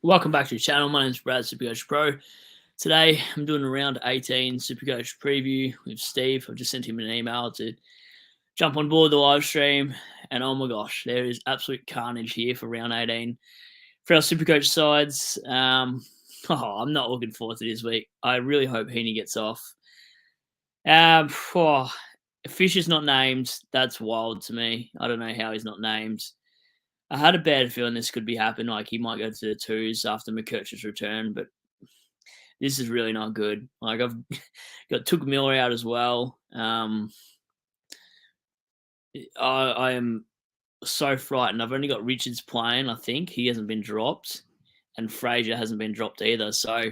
Welcome back to the channel. My name is Brad, Supercoach Pro. Today, I'm doing a round 18 Supercoach preview with Steve. I've just sent him an email to jump on board the live stream. And oh my gosh, there is absolute carnage here for round 18 for our Supercoach sides. I'm not looking forward to this week. I really hope Heaney gets off. Fish is not named. That's wild to me. I don't know how he's not named. I had a bad feeling this could be happening. Like he might go to the twos after McKercher's return, but this is really not good. Like I've got Took Miller out as well. I am so frightened. I've only got Richards playing. I think he hasn't been dropped, and Fraser hasn't been dropped either. So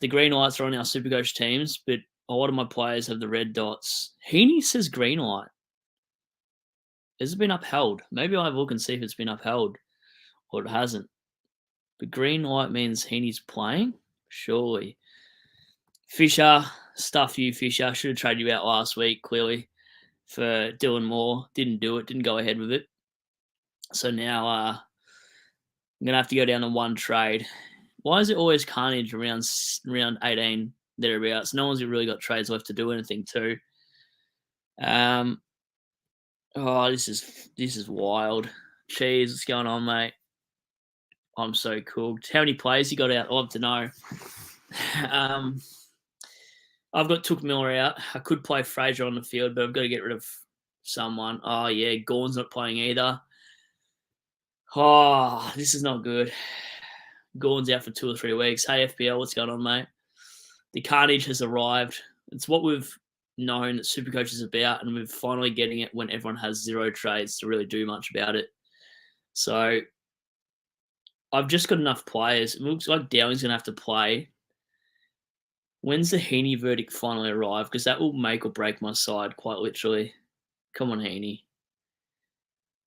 the green lights are on our Supercoach teams, but a lot of my players have the red dots. Heaney says green light. Has it been upheld? Maybe I'll have a look and see if it's been upheld or it hasn't. But green light means Heaney's playing? Surely. Fisher, stuff you, Fisher. Should have traded you out last week, clearly, for doing more. Didn't do it. Didn't go ahead with it. So now I'm going to have to go down to one trade. Why is it always carnage around 18 thereabouts? No one's really got trades left to do anything to. This is wild. Cheese, what's going on, mate? I'm so cooked. How many players you got out? I'd love to know. I've got Took Miller out. I could play Fraser on the field, but I've got to get rid of someone. Oh, yeah, Gorn's not playing either. Oh, this is not good. Gorn's out for 2 or 3 weeks. Hey, FPL, what's going on, mate? The carnage has arrived. It's what we've known that Supercoach is about, and we're finally getting it when everyone has 0 trades to really do much about it. So I've just got enough players. It looks like Dowling's going to have to play. When's the Heaney verdict finally arrive? Because that will make or break my side, quite literally. Come on, Heaney.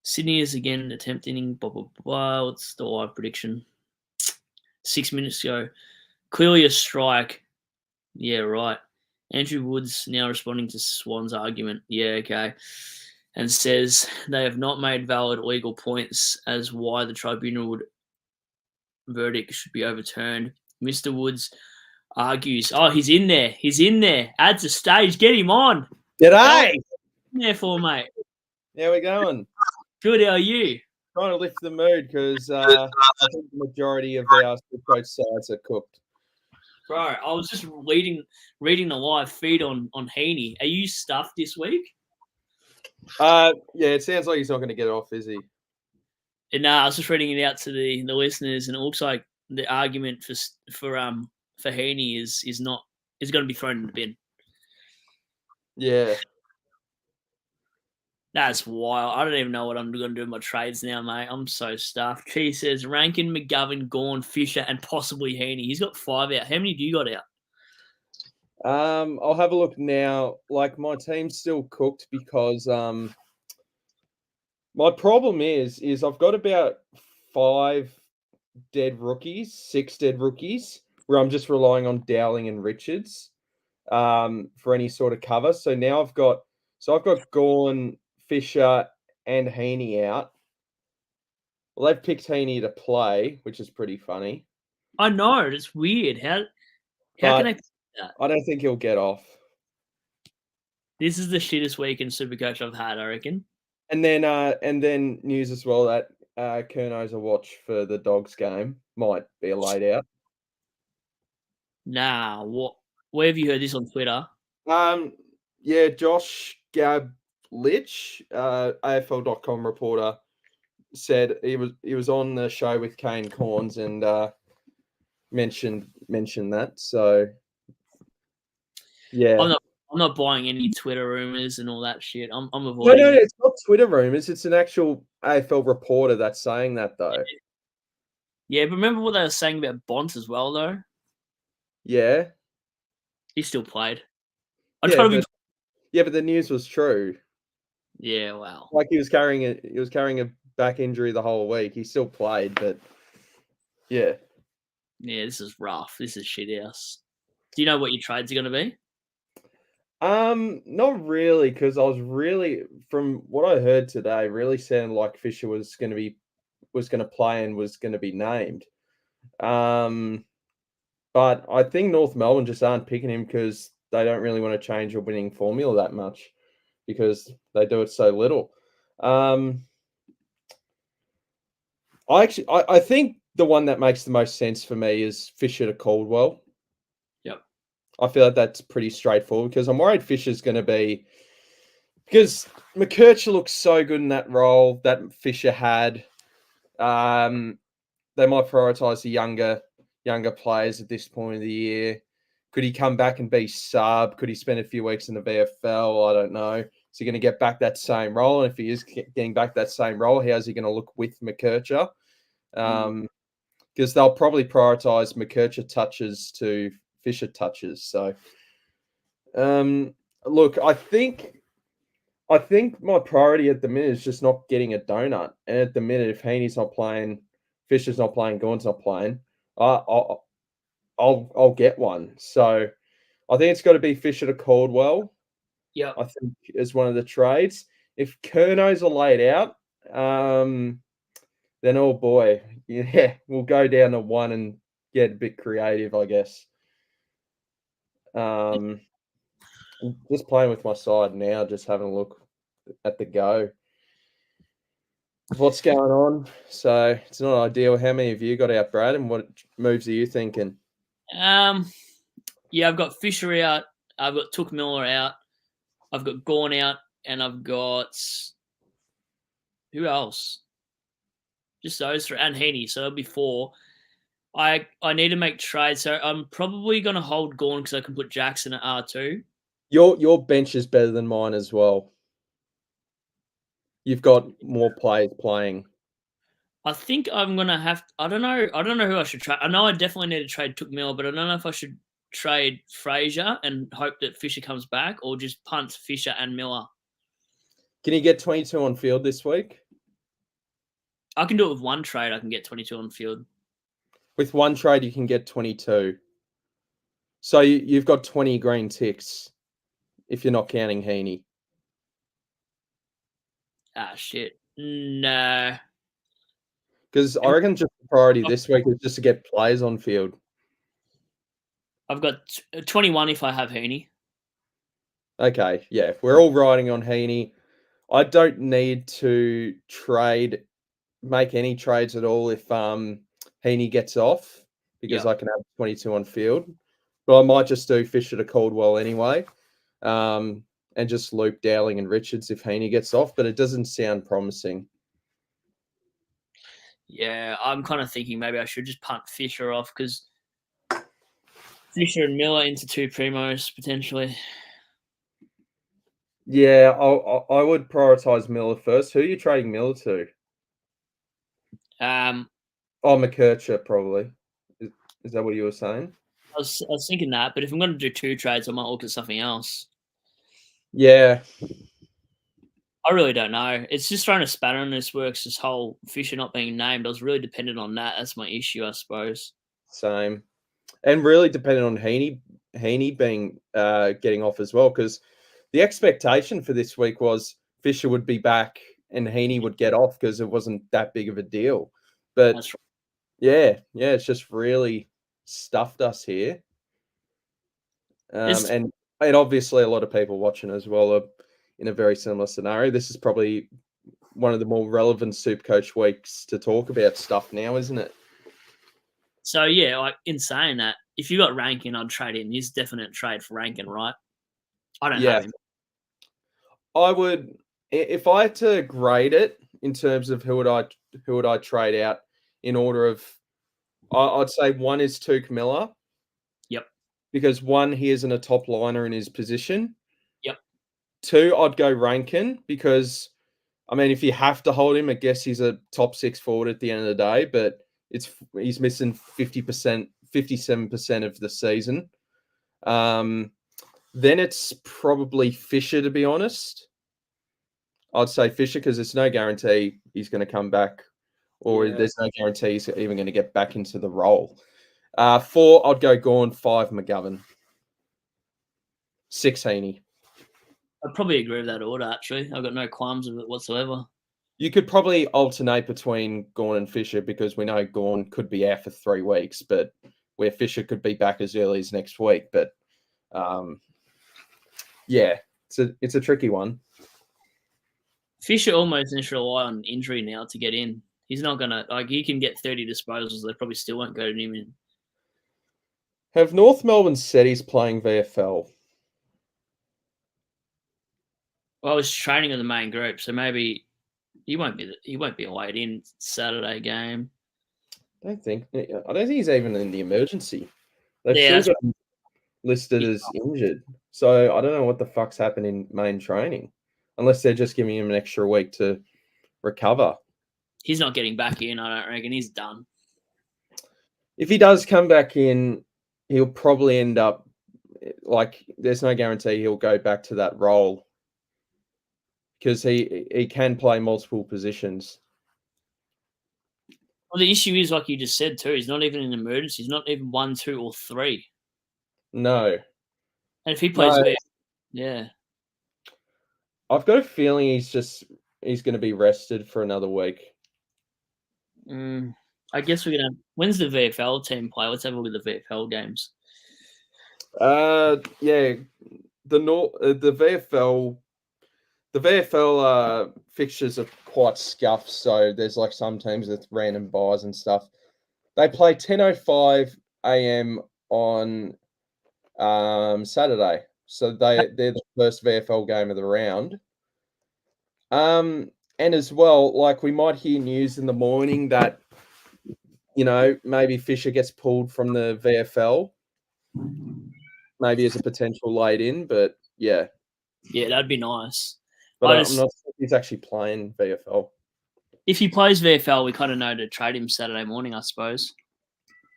Sydney is again attempting blah, blah, blah. What's the live prediction? 6 minutes ago. Clearly a strike. Yeah, right. Andrew Woods now responding to Swan's argument. Yeah, okay. And says they have not made valid legal points as why the tribunal verdict should be overturned. Mr. Woods argues, he's in there. He's in there. Adds a stage. Get him on. G'day. In there for, mate. How we going? Good. How are you? Trying to lift the mood because I think the majority of our Supercoach sides are cooked. Bro, I was just reading the live feed on Heaney. Are you stuffed this week? Yeah, it sounds like he's not going to get off, is he? I was just reading it out to the listeners, and it looks like the argument for Heaney is going to be thrown in the bin. Yeah. That's wild. I don't even know what I'm going to do with my trades now, mate. I'm so stuffed. He says Rankin, McGovern, Gawn, Fisher, and possibly Heaney. He's got 5 out. How many do you got out? I'll have a look now. Like, my team's still cooked because my problem is I've got about 6 dead rookies, where I'm just relying on Dowling and Richards for any sort of cover. So now I've got Gawn, Fisher, and Heaney out. Well, they've picked Heaney to play, which is pretty funny. I know, it's weird. How can I? I don't think he'll get off. This is the shittest week in Supercoach I've had, I reckon. And then news as well that Kerno's a watch for the Dogs game. Might be a laid out. Nah, what? Where have you heard this on Twitter? Yeah, Josh Gablich, AFL.com reporter, said he was on the show with Kane Corns and mentioned that. So yeah, I'm not buying any Twitter rumors and all that shit. I'm avoiding. No, it's not Twitter rumors. It's an actual AFL reporter that's saying that, though. Yeah, but remember what they were saying about Bont as well, though. Yeah, he still played. But the news was true. Yeah, wow. Like he was carrying a back injury the whole week. He still played, but yeah. Yeah, this is rough. This is shit house. Do you know what your trades are going to be? Not really, because I was really, from what I heard today, really sounded like Fisher was going to play and was going to be named. But I think North Melbourne just aren't picking him because they don't really want to change a winning formula that much because they do it so little. I think the one that makes the most sense for me is Fisher to Caldwell. Yep. I feel like that's pretty straightforward because I'm worried Fisher's going to be because McKercher looks so good in that role that Fisher had. They might prioritise the younger players at this point of the year. Could he come back and be sub? Could he spend a few weeks in the VFL? I don't know. Is he going to get back that same role? And if he is getting back that same role, how's he going to look with McKercher? Because they'll probably prioritise McKercher touches to Fisher touches. So, look, I think my priority at the minute is just not getting a donut. And at the minute, if Heaney's not playing, Fisher's not playing, Gawn's not playing, I'll get one. So I think it's got to be Fisher to Caldwell. Yeah. I think is one of the trades. If Kerno's are laid out, then oh boy, yeah, we'll go down to one and get a bit creative, I guess. Just playing with my side now, just having a look at the go. What's going on? So it's not ideal. How many of you got out, Brad? And what moves are you thinking? Yeah, I've got Fisher out. I've got Took Miller out. I've got Gawn out, and I've got who else? Just those three, and Heaney. So that'll be 4. I need to make trades, so I'm probably going to hold Gawn because I can put Jackson at R2. Your bench is better than mine as well. You've got more players playing. I think I'm going to have – I don't know who I should trade. I know I definitely need to trade Took Miller, but I don't know if I should trade Fraser and hope that Fisher comes back or just punt Fisher and Miller. Can you get 22 on field this week? I can do it with one trade. I can get 22 on field. With one trade, you can get 22. So you've got 20 green ticks if you're not counting Heaney. Ah, shit. No. Because I reckon just the priority this week is just to get players on field. I've got 21 if I have Heaney. Okay, yeah. We're all riding on Heaney. I don't need to make any trades at all if Heaney gets off because I can have 22 on field. But I might just do Fisher to Caldwell anyway and just loop Dowling and Richards if Heaney gets off. But it doesn't sound promising. Yeah, I'm kind of thinking maybe I should just punt Fisher off because Fisher and Miller into 2 primos potentially. Yeah, I would prioritise Miller first. Who are you trading Miller to? McKercher probably. Is that what you were saying? I was thinking that, but if I'm going to do 2 trades, I might look at something else. Yeah. I really don't know. It's just throwing a spanner in this works, this whole Fisher not being named. I was really dependent on that. That's my issue, I suppose. Same. And really dependent on Heaney being getting off as well, because the expectation for this week was Fisher would be back and Heaney would get off because it wasn't that big of a deal. But That's right. yeah, it's just really stuffed us here. And obviously a lot of people watching as well are in a very similar scenario. This is probably one of the more relevant Supercoach weeks to talk about stuff now, isn't it? So, yeah, like in saying that, if you got Rankin, I'd trade him. He's definite trade for Rankin, right? I don't have him. I would, if I had to grade it in terms of who would I trade out in order of, I'd say 1 is Took Miller. Yep. Because 1, he isn't a top liner in his position. Yep. 2, I'd go Rankin because, I mean, if you have to hold him, I guess he's a top 6 forward at the end of the day, but he's missing 50%, 57% of the season. Then it's probably Fisher, to be honest. I'd say Fisher because there's no guarantee he's going to come back or there's no guarantee he's even going to get back into the role. 4, I'd go Gawn. 5, McGovern. 6, Heaney. I'd probably agree with that order, actually. I've got no qualms with it whatsoever. You could probably alternate between Gawn and Fisher because we know Gawn could be out for 3 weeks, but where Fisher could be back as early as next week. But yeah, it's a tricky one. Fisher almost needs to rely on injury now to get in. He's not gonna he can get 30 disposals. They probably still won't go to him in. Have North Melbourne said he's playing VFL? Well, I was training in the main group, so maybe he won't be weighed in Saturday game. I don't think he's even in the emergency. They've Yeah, still got him listed as injured. So I don't know what the fuck's happened in main training, unless they're just giving him an extra week to recover. he's not getting back in. I don't reckon he's done. If he does come back in, he'll probably end up there's no guarantee he'll go back to that role because he can play multiple positions. Well, the issue is, like you just said too, he's not even in emergency. He's not even 1, 2, or 3. No. And if he plays yeah. I've got a feeling he's going to be rested for another week. I guess we're gonna. When's the VFL team play? Let's have a look at the VFL games. Yeah, the VFL fixtures are quite scuffed. So there's like some teams with random buys and stuff. They play 10:05 a.m. on Saturday. So they're the first VFL game of the round. And as well, like we might hear news in the morning that maybe Fisher gets pulled from the VFL, maybe as a potential laid in. But yeah, that'd be nice. But I'm not sure if he's actually playing VFL. If he plays VFL, we kind of know to trade him Saturday morning, I suppose.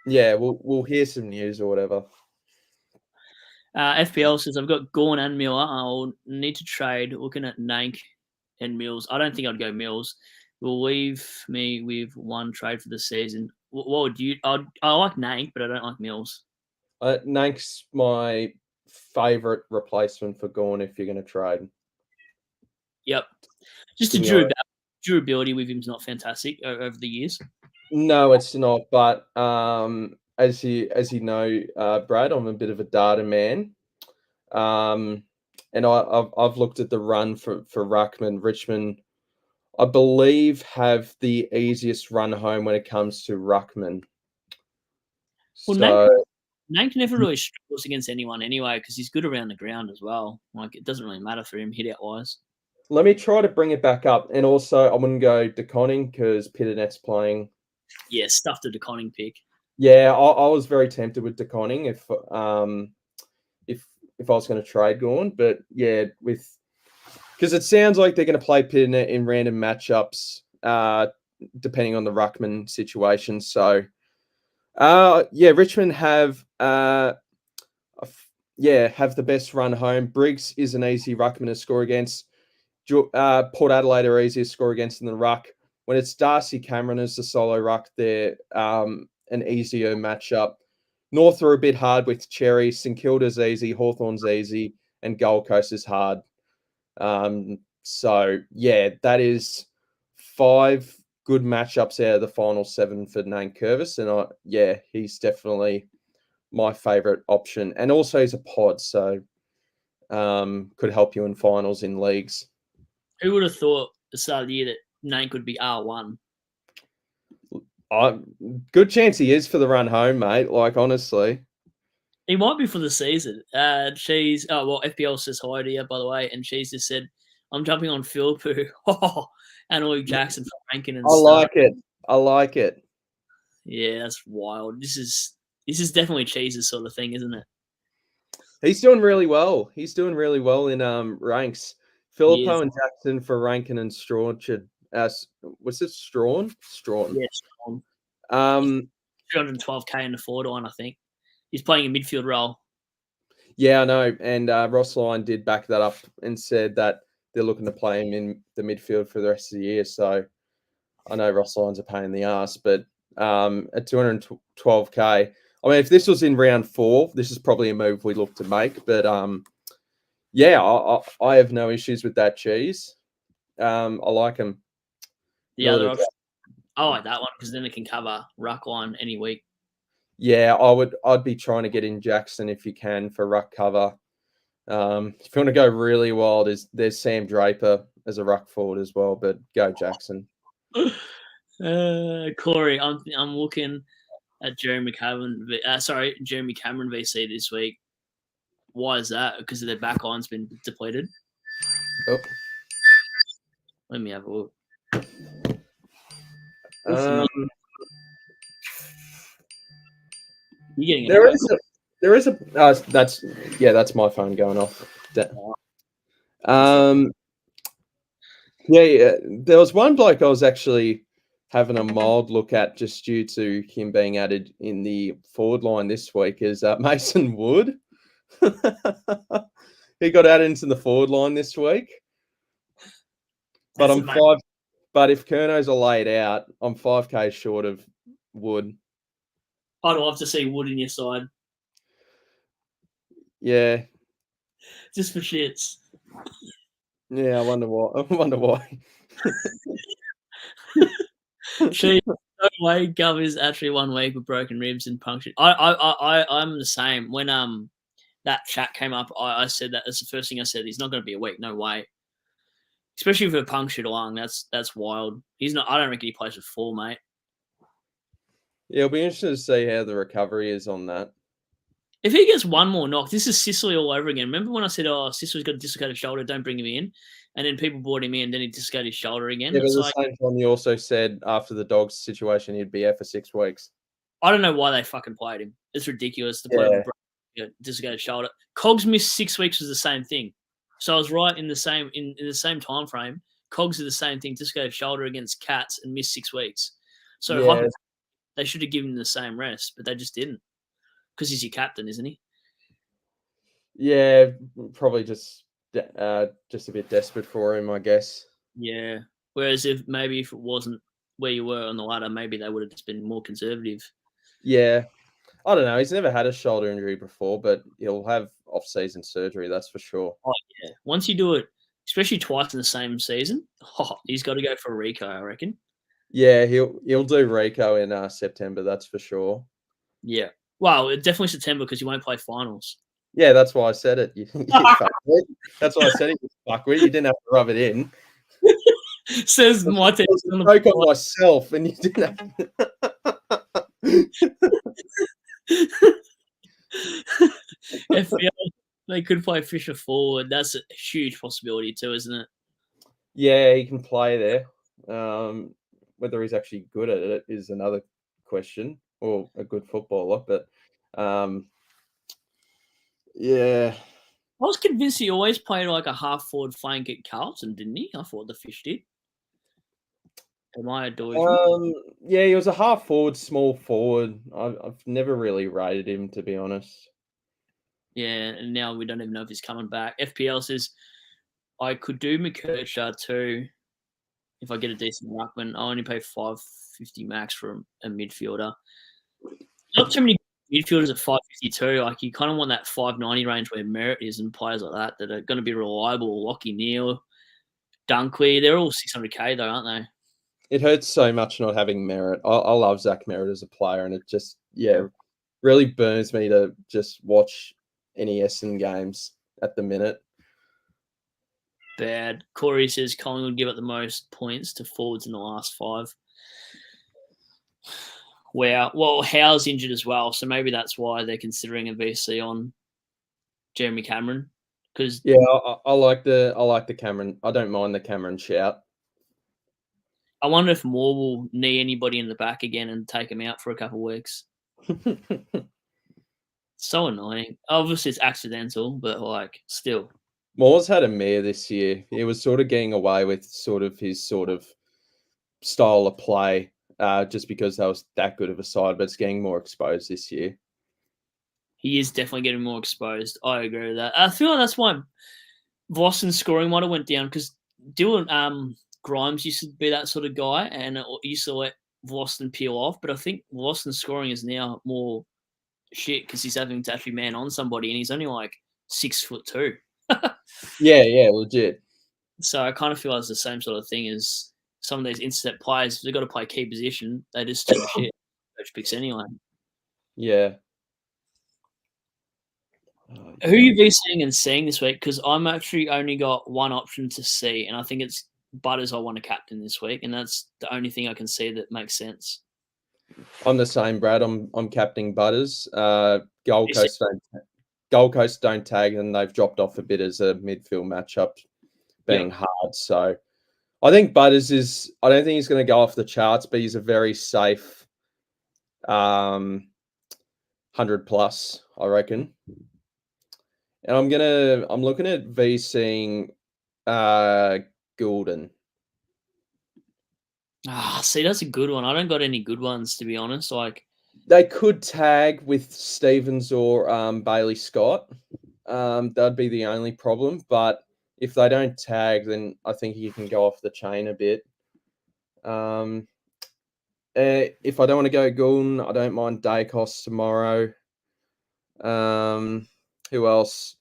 Yeah, we'll hear some news or whatever. FPL says I've got Gawn and Miller. I'll need to trade. Looking at Nank and Mills. I don't think I'd go Mills. Will leave me with one trade for the season. What would you? I like Nank, but I don't like Mills. Nank's my favourite replacement for Gawn if you're going to trade. Yep. Just durability with him is not fantastic over the years. No, it's not. But as you know, Brad, I'm a bit of a data man. And I've looked at the run for Ruckman. Richmond, I believe, have the easiest run home when it comes to Ruckman. Well, Nank never really struggles against anyone anyway because he's good around the ground as well. Like it doesn't really matter for him hit out wise. Let me try to bring it back up, and also I wouldn't go DeConning because Pitternet's playing. Yeah, stuffed a DeConning pick. Yeah, I was very tempted with DeConning if I was going to trade Gawn, but yeah, because it sounds like they're going to play Pitternet in random matchups, depending on the Ruckman situation. So, Richmond have the best run home. Briggs is an easy Ruckman to score against. Port Adelaide are easier to score against in the ruck. When it's Darcy Cameron as the solo ruck, they're an easier matchup. North are a bit hard with Cherry. St Kilda's easy. Hawthorn's easy. And Gold Coast is hard. So, yeah, that is 5 good matchups out of the final 7 for Nate Curvis. And, he's definitely my favourite option. And also he's a pod, so could help you in finals in leagues. Who would have thought at the start of the year that Nate could be R1? Good chance he is for the run home, mate. Like, honestly. He might be for the season. FPL says hi to you, by the way, and she's just said, I'm jumping on Philpoo. And Luke Jackson for ranking and stuff. I like it. Yeah, that's wild. This is definitely Cheese's sort of thing, isn't it? He's doing really well. He's doing really well in ranks. Philippo and Jackson for Rankin and Strawn. Was it Strawn? Strawn. Yeah, Strawn. 312k in the forward line, I think. He's playing a midfield role. Yeah, I know. And Ross Lyon did back that up and said that they're looking to play him in the midfield for the rest of the year. So I know Ross Lyon's a pain in the ass, but at 212k, I mean, if this was in round 4, this is probably a move we look to make. But I have no issues with that Cheese. I like him. The other option, I like that one because then it can cover ruck line any week. Yeah, I'd be trying to get in Jackson if you can for ruck cover. If you want to go really wild, there's Sam Draper as a ruck forward as well, but go Jackson. Corey, I'm looking at Jeremy Cameron VC this week. Why is that? Because their back line's been depleted. Oh. Let me have a look. You're getting there is a that's my phone going off. Yeah, there was one bloke I was actually having a mild look at just due to him being added in the forward line this week is Mason Wood. He got added into the forward line this week. But But if Kernos are laid out, I'm 5K short of Wood. I'd love to see Wood in your side. Yeah. Just for shits. Yeah, I wonder why. Gee, no way Gov is actually 1 week with broken ribs and punctured. I'm the same. When that chat came up, I said that's the first thing I said. He's not going to be a week. No way. Especially with a punctured lung. That's wild. He's not. I don't reckon he plays with 4, mate. Yeah, it'll be interesting to see how the recovery is on that. If he gets one more knock, this is Sicily all over again. Remember when I said, Sicily's got a dislocated shoulder, don't bring him in? And then people brought him in, then he dislocated his shoulder again. Yeah, but at the same time, you also said after the Dogs situation, he'd be out for 6 weeks. I don't know why they fucking played him. It's ridiculous to play with a dislocated shoulder. Cogs missed 6 weeks was the same thing. So I was right in the same time frame. Cogs are the same thing, dislocated shoulder against Cats and missed 6 weeks. So they should have given him the same rest, but they just didn't. Because he's your captain, isn't he? Yeah, probably just a bit desperate for him, I guess. Yeah. Whereas if it wasn't where you were on the ladder, maybe they would have just been more conservative. Yeah. I don't know. He's never had a shoulder injury before, but he'll have off-season surgery, that's for sure. Oh, yeah. Once you do it, especially twice in the same season, he's got to go for Rico, I reckon. Yeah, he'll do Rico in September, that's for sure. Yeah. Well, definitely September because you won't play finals. Yeah, that's why I said it. You fuckwit. That's why I said it, you fuckwit. You didn't have to rub it in. Says my team. I spoke on myself and you didn't have FPL, they could play Fisher forward. That's a huge possibility too, isn't it? Yeah, he can play there. Whether he's actually good at it is another question, or a good footballer. But yeah, I was convinced he always played like a half forward flank at Carlton, didn't he? I thought the Fish did. Am I a delusion? Yeah, he was a half forward, small forward. I've never really rated him, to be honest. Yeah, and now we don't even know if he's coming back. FPL says I could do McKercher too if I get a decent ruckman. I only pay $550 max for a midfielder. Not too many midfielders at $552. Like you kind of want that $590 range where Merritt is and players like that are going to be reliable. Lockie Neal, Dunkley, they're all $600K though, aren't they? It hurts so much not having Merritt. I love Zach Merritt as a player, and it just really burns me to just watch any Essendon games at the minute. Bad. Corey says Collingwood give up the most points to forwards in the last 5. Wow. Well, Howe's injured as well, so maybe that's why they're considering a VC on Jeremy Cameron. Because I like the Cameron. I don't mind the Cameron shout. I wonder if Moore will knee anybody in the back again and take him out for a couple of weeks. So annoying. Obviously, it's accidental, but like still. Moore's had a mare this year. He was sort of getting away with his style of play, just because that was that good of a side, but it's getting more exposed this year. He is definitely getting more exposed. I agree with that. I feel like that's why Boston's scoring might have went down because Dylan Grimes used to be that sort of guy and it used to let Boston peel off. But I think Boston's scoring is now more shit because he's having to actually man on somebody and he's only like 6'2". Yeah, legit. So I kind of feel like it's the same sort of thing as some of these intercept players, they've got to play key position. They just turn the shit. Coach picks anyway. Yeah. Who you VCing and seeing this week? Because I'm actually only got one option to see, and I think it's Butters I want to captain this week, and that's the only thing I can see that makes sense. I'm the same, Brad. I'm captaining Butters. Gold Coast don't tag, and they've dropped off a bit as a midfield matchup, being hard. So I think Butters is. I don't think he's going to go off the charts, but he's a very safe 100+, I reckon. And I'm looking at VCing Goulden. See, that's a good one. I don't got any good ones, to be honest. Like, they could tag with Stevens or Bailey Scott. That'd be the only problem. But if they don't tag, then I think he can go off the chain a bit. If I don't want to go Goulden, I don't mind Dacos tomorrow. Who else?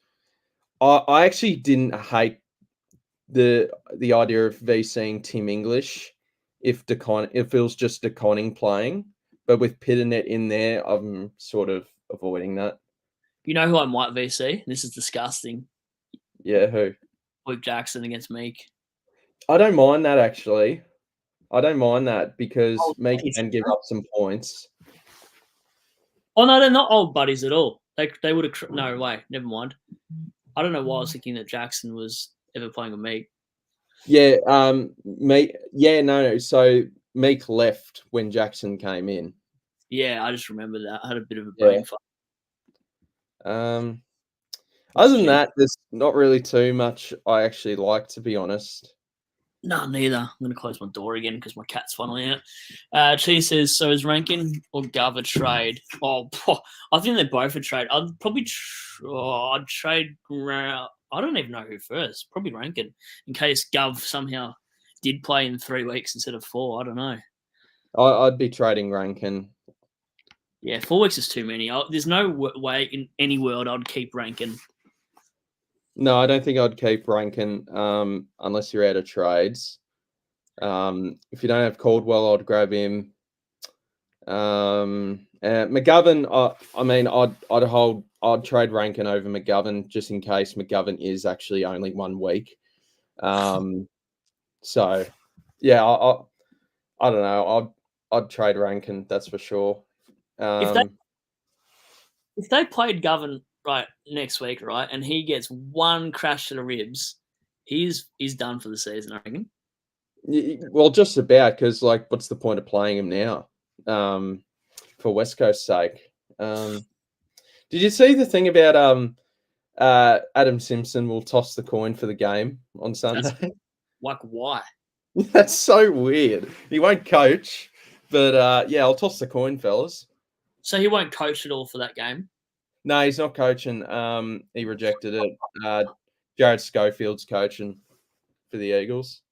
I actually didn't hate the idea of VCing Tim English if it feels just DeConning playing, but with Pitternet in there, I'm sort of avoiding that. You know who I might VC? This is disgusting. Yeah, who? Luke Jackson against Meek. I don't mind that, actually. I don't mind that because Meek can give up some points. Oh, no, they're not old buddies at all. They would have... No, way. Never mind. I don't know why I was thinking that Jackson was ever playing with Meek. Yeah, Meek. Yeah, no. So Meek left when Jackson came in. Yeah, I just remember that. I had a bit of a brain fart. Other than that, there's not really too much I actually like, to be honest. No, neither. I'm going to close my door again because my cat's finally out. Chi says, so is Rankin or Gov a trade? Oh, I think they're both a trade. I'd probably I'd trade. I don't even know who first. Probably Rankin, in case Gov somehow did play in 3 weeks instead of 4. I don't know. I'd be trading Rankin. Yeah, 4 weeks is too many. There's no way in any world I'd keep Rankin. No, I don't think I'd keep Rankin unless you're out of trades. If you don't have Caldwell, I'd grab him. McGovern, I'd trade Rankin over McGovern just in case McGovern is actually only 1 week. So yeah, I don't know. I'd trade Rankin, that's for sure. If they played Govern right next week, right, and he gets 1 crash to the ribs, he's done for the season, I reckon. Well, just about, because what's the point of playing him now? For West Coast's sake. Did you see the thing about Adam Simpson will toss the coin for the game on Sunday? Why? That's so weird. He won't coach, but yeah, I'll toss the coin, fellas. So he won't coach at all for that game? No, he's not coaching. He rejected it. Jared Schofield's coaching for the Eagles.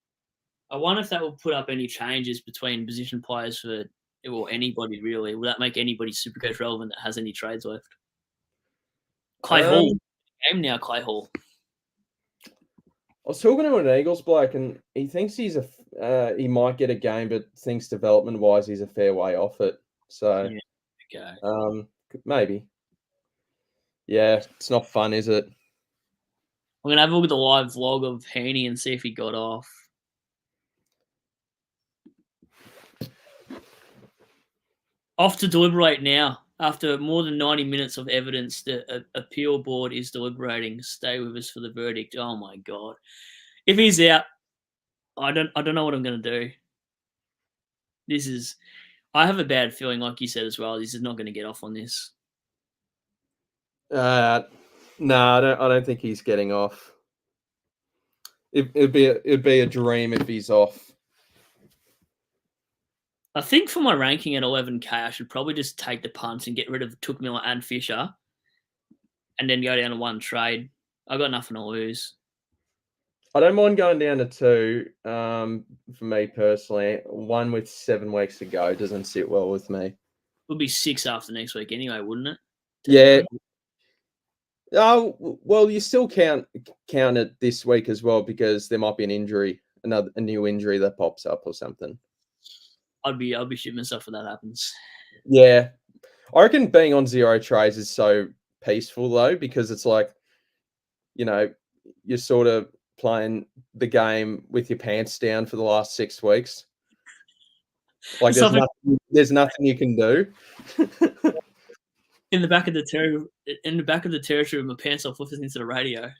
I wonder if that will put up any changes between position players or anybody really. Will that make anybody Supercoach relevant that has any trades left? Clay Hall. Game now, Clay Hall. I was talking to an Eagles bloke, and he thinks he might get a game, but thinks development-wise he's a fair way off it. So, yeah, okay. Maybe. Yeah, it's not fun, is it? I'm gonna have a look at the live vlog of Heaney and see if he got off. Off to deliberate now. After more than 90 minutes of evidence, the appeal board is deliberating. Stay with us for the verdict. Oh my god! If he's out, I don't know what I'm going to do. I have a bad feeling, like you said as well. This is not going to get off on this. No, I don't think he's getting off. It'd be a dream if he's off. I think for my ranking at 11K, I should probably just take the punts and get rid of Tookmiller and Fisher, and then go down to 1 trade. I got nothing to lose. I don't mind going down to 2. For me personally, 1 with 7 weeks to go doesn't sit well with me. It would be 6 after next week anyway, wouldn't it? Yeah. Oh well, you still count it this week as well because there might be an injury. a new injury that pops up or something. I'd be shitting myself if that happens. Yeah, I reckon being on 0 trays is so peaceful though, because it's like, you're sort of playing the game with your pants down for the last 6 weeks. Like there's nothing you can do. In the back of the territory with my pants off, listening to the radio.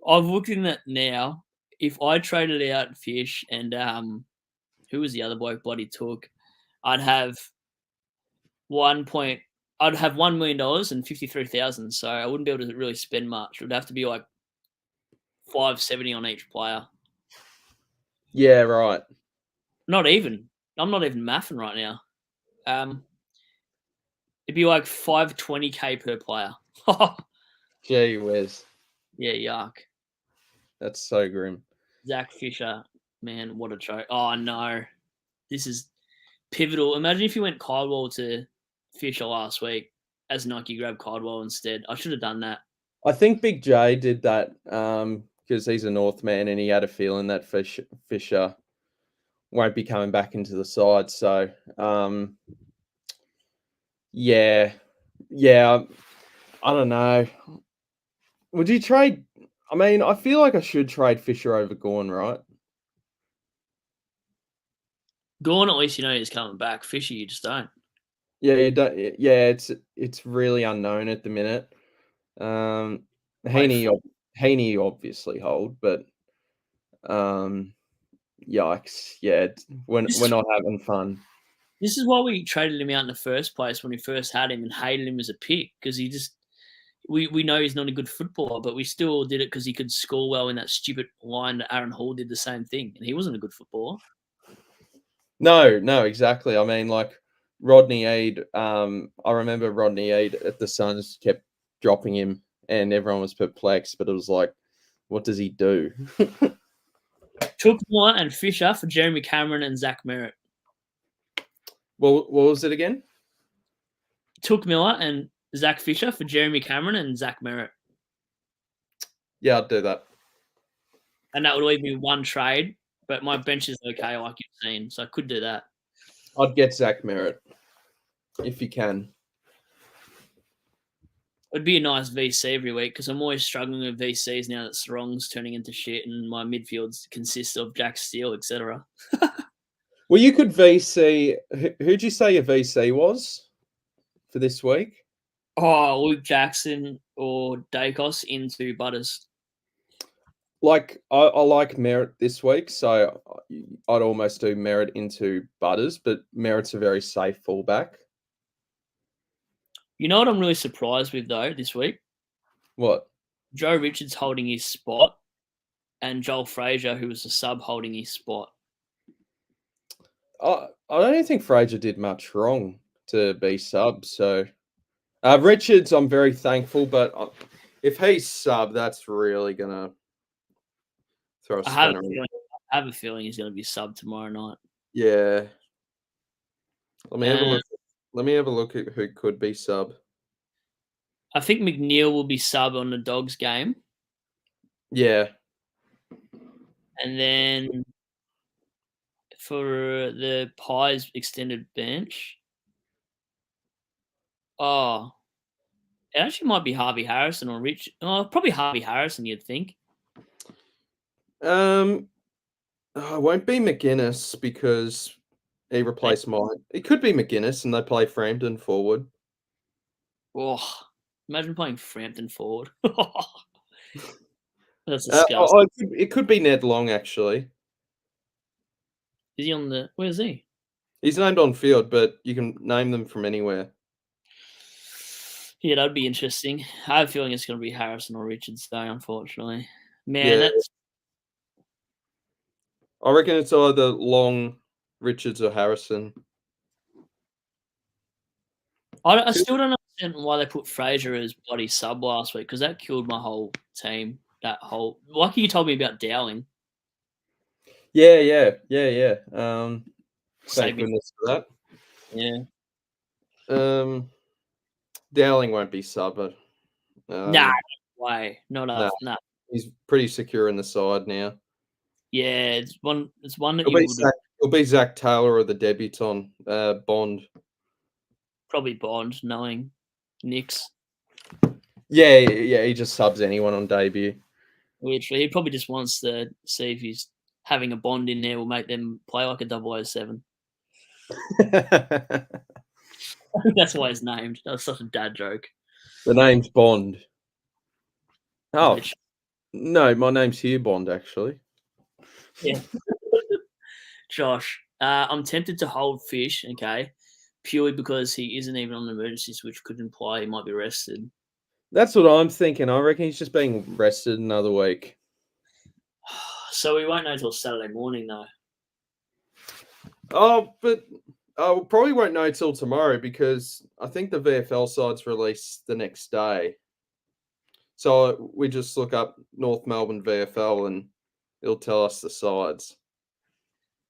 I've looked in that now. If I traded out Fish and who was the other bloke bloody took, I'd have $1 million and 53,000. So I wouldn't be able to really spend much. It would have to be like 570 on each player. Yeah, right. Not even. I'm not even mathing right now. It'd be like 520K per player. Gee whiz. Yeah, yuck. That's so grim. Zach Fisher, man, what a joke. Oh, no. This is pivotal. Imagine if you went Caldwell to Fisher last week as Nike grabbed Caldwell instead. I should have done that. I think Big J did that because he's a Northman and he had a feeling that Fisher won't be coming back into the side. So, yeah, I don't know. Would you trade? I mean, I feel like I should trade Fisher over Gawn, right? Gawn, at least you know he's coming back. Fisher, you just don't. Yeah, you don't. Yeah, it's really unknown at the minute. Heaney obviously hold, but yikes! Yeah, we're not having fun. This is why we traded him out in the first place when we first had him and hated him as a pick, because we know he's not a good footballer, but we still did it because he could score well in that stupid line that Aaron Hall did the same thing, and he wasn't a good footballer. No, exactly. I mean, like Rodney Eade. I remember Rodney Eade at the Suns kept dropping him, and everyone was perplexed. But it was like, what does he do? Took Moore and Fisher for Jeremy Cameron and Zach Merritt. Well, what was it again? Took Miller and Zach Fisher for Jeremy Cameron and Zach Merritt. Yeah, I'd do that. And that would leave me one trade, but my bench is okay, like you've seen, so I could do that. I'd get Zach Merritt if you can. It'd be a nice VC every week because I'm always struggling with VCs now that Sarong's turning into shit and my midfields consist of Jack Steele, etc. Well, you could VC. Who'd you say your VC was for this week? Oh, Luke Jackson or Dacos into Butters. Like I like Merritt this week, so I'd almost do Merritt into Butters, but Merritt's a very safe fullback. You know what I'm really surprised with though this week? What? Joe Richards holding his spot and Joel Frazier, who was a sub, holding his spot. I don't think Frazier did much wrong to be sub. So Richards, I'm very thankful, but if he's sub, that's really gonna throw a spinner. I have a feeling he's going to be sub tomorrow night. Yeah. Let me have a look at who could be sub. I think McNeil will be sub on the Dogs game. Yeah. And then for the Pies extended bench, it actually might be Harvey Harrison or Rich. Oh, probably Harvey Harrison, you'd think. It won't be McGuinness because he replaced mine. It could be McGuinness and they play Frampton forward. Oh, imagine playing Frampton forward. That's disgusting. It could be Ned Long, actually. Is he on the... Where's he? He's named on field, but you can name them from anywhere. Yeah, that'd be interesting. I have a feeling it's going to be Harrison or Richards, though, unfortunately. Man, that's... I reckon it's either Long, Richards, or Harrison. I still don't understand why they put Frazier as bloody sub last week, because that killed my whole team. Lucky you told me about Dowling. Yeah. Thank goodness for that. Yeah. Dowling won't be sub. Nah, way. Not No, a no. he's pretty secure in the side now. Yeah, it's one that It'll you be would Zach, it'll be Zach Taylor or the debutant Bond. probably bond knowing Knicks. Yeah, he just subs anyone on debut. Literally, he probably just wants to see if he's having a bond in there will make them play like a 007. The That's why it's named. That was such a dad joke. name's Bond. Oh, Which, no, my name's Hugh Bond, actually. yeah. Josh, I'm tempted to hold Fish, okay, purely because he isn't even on the emergency switch, could imply he might be rested. That's what I'm thinking. I reckon he's just being rested another week. So we won't know till Saturday morning, though. Oh, but I probably won't know till tomorrow because I think the VFL side's released the next day. So we just look up North Melbourne VFL and it'll tell us the sides.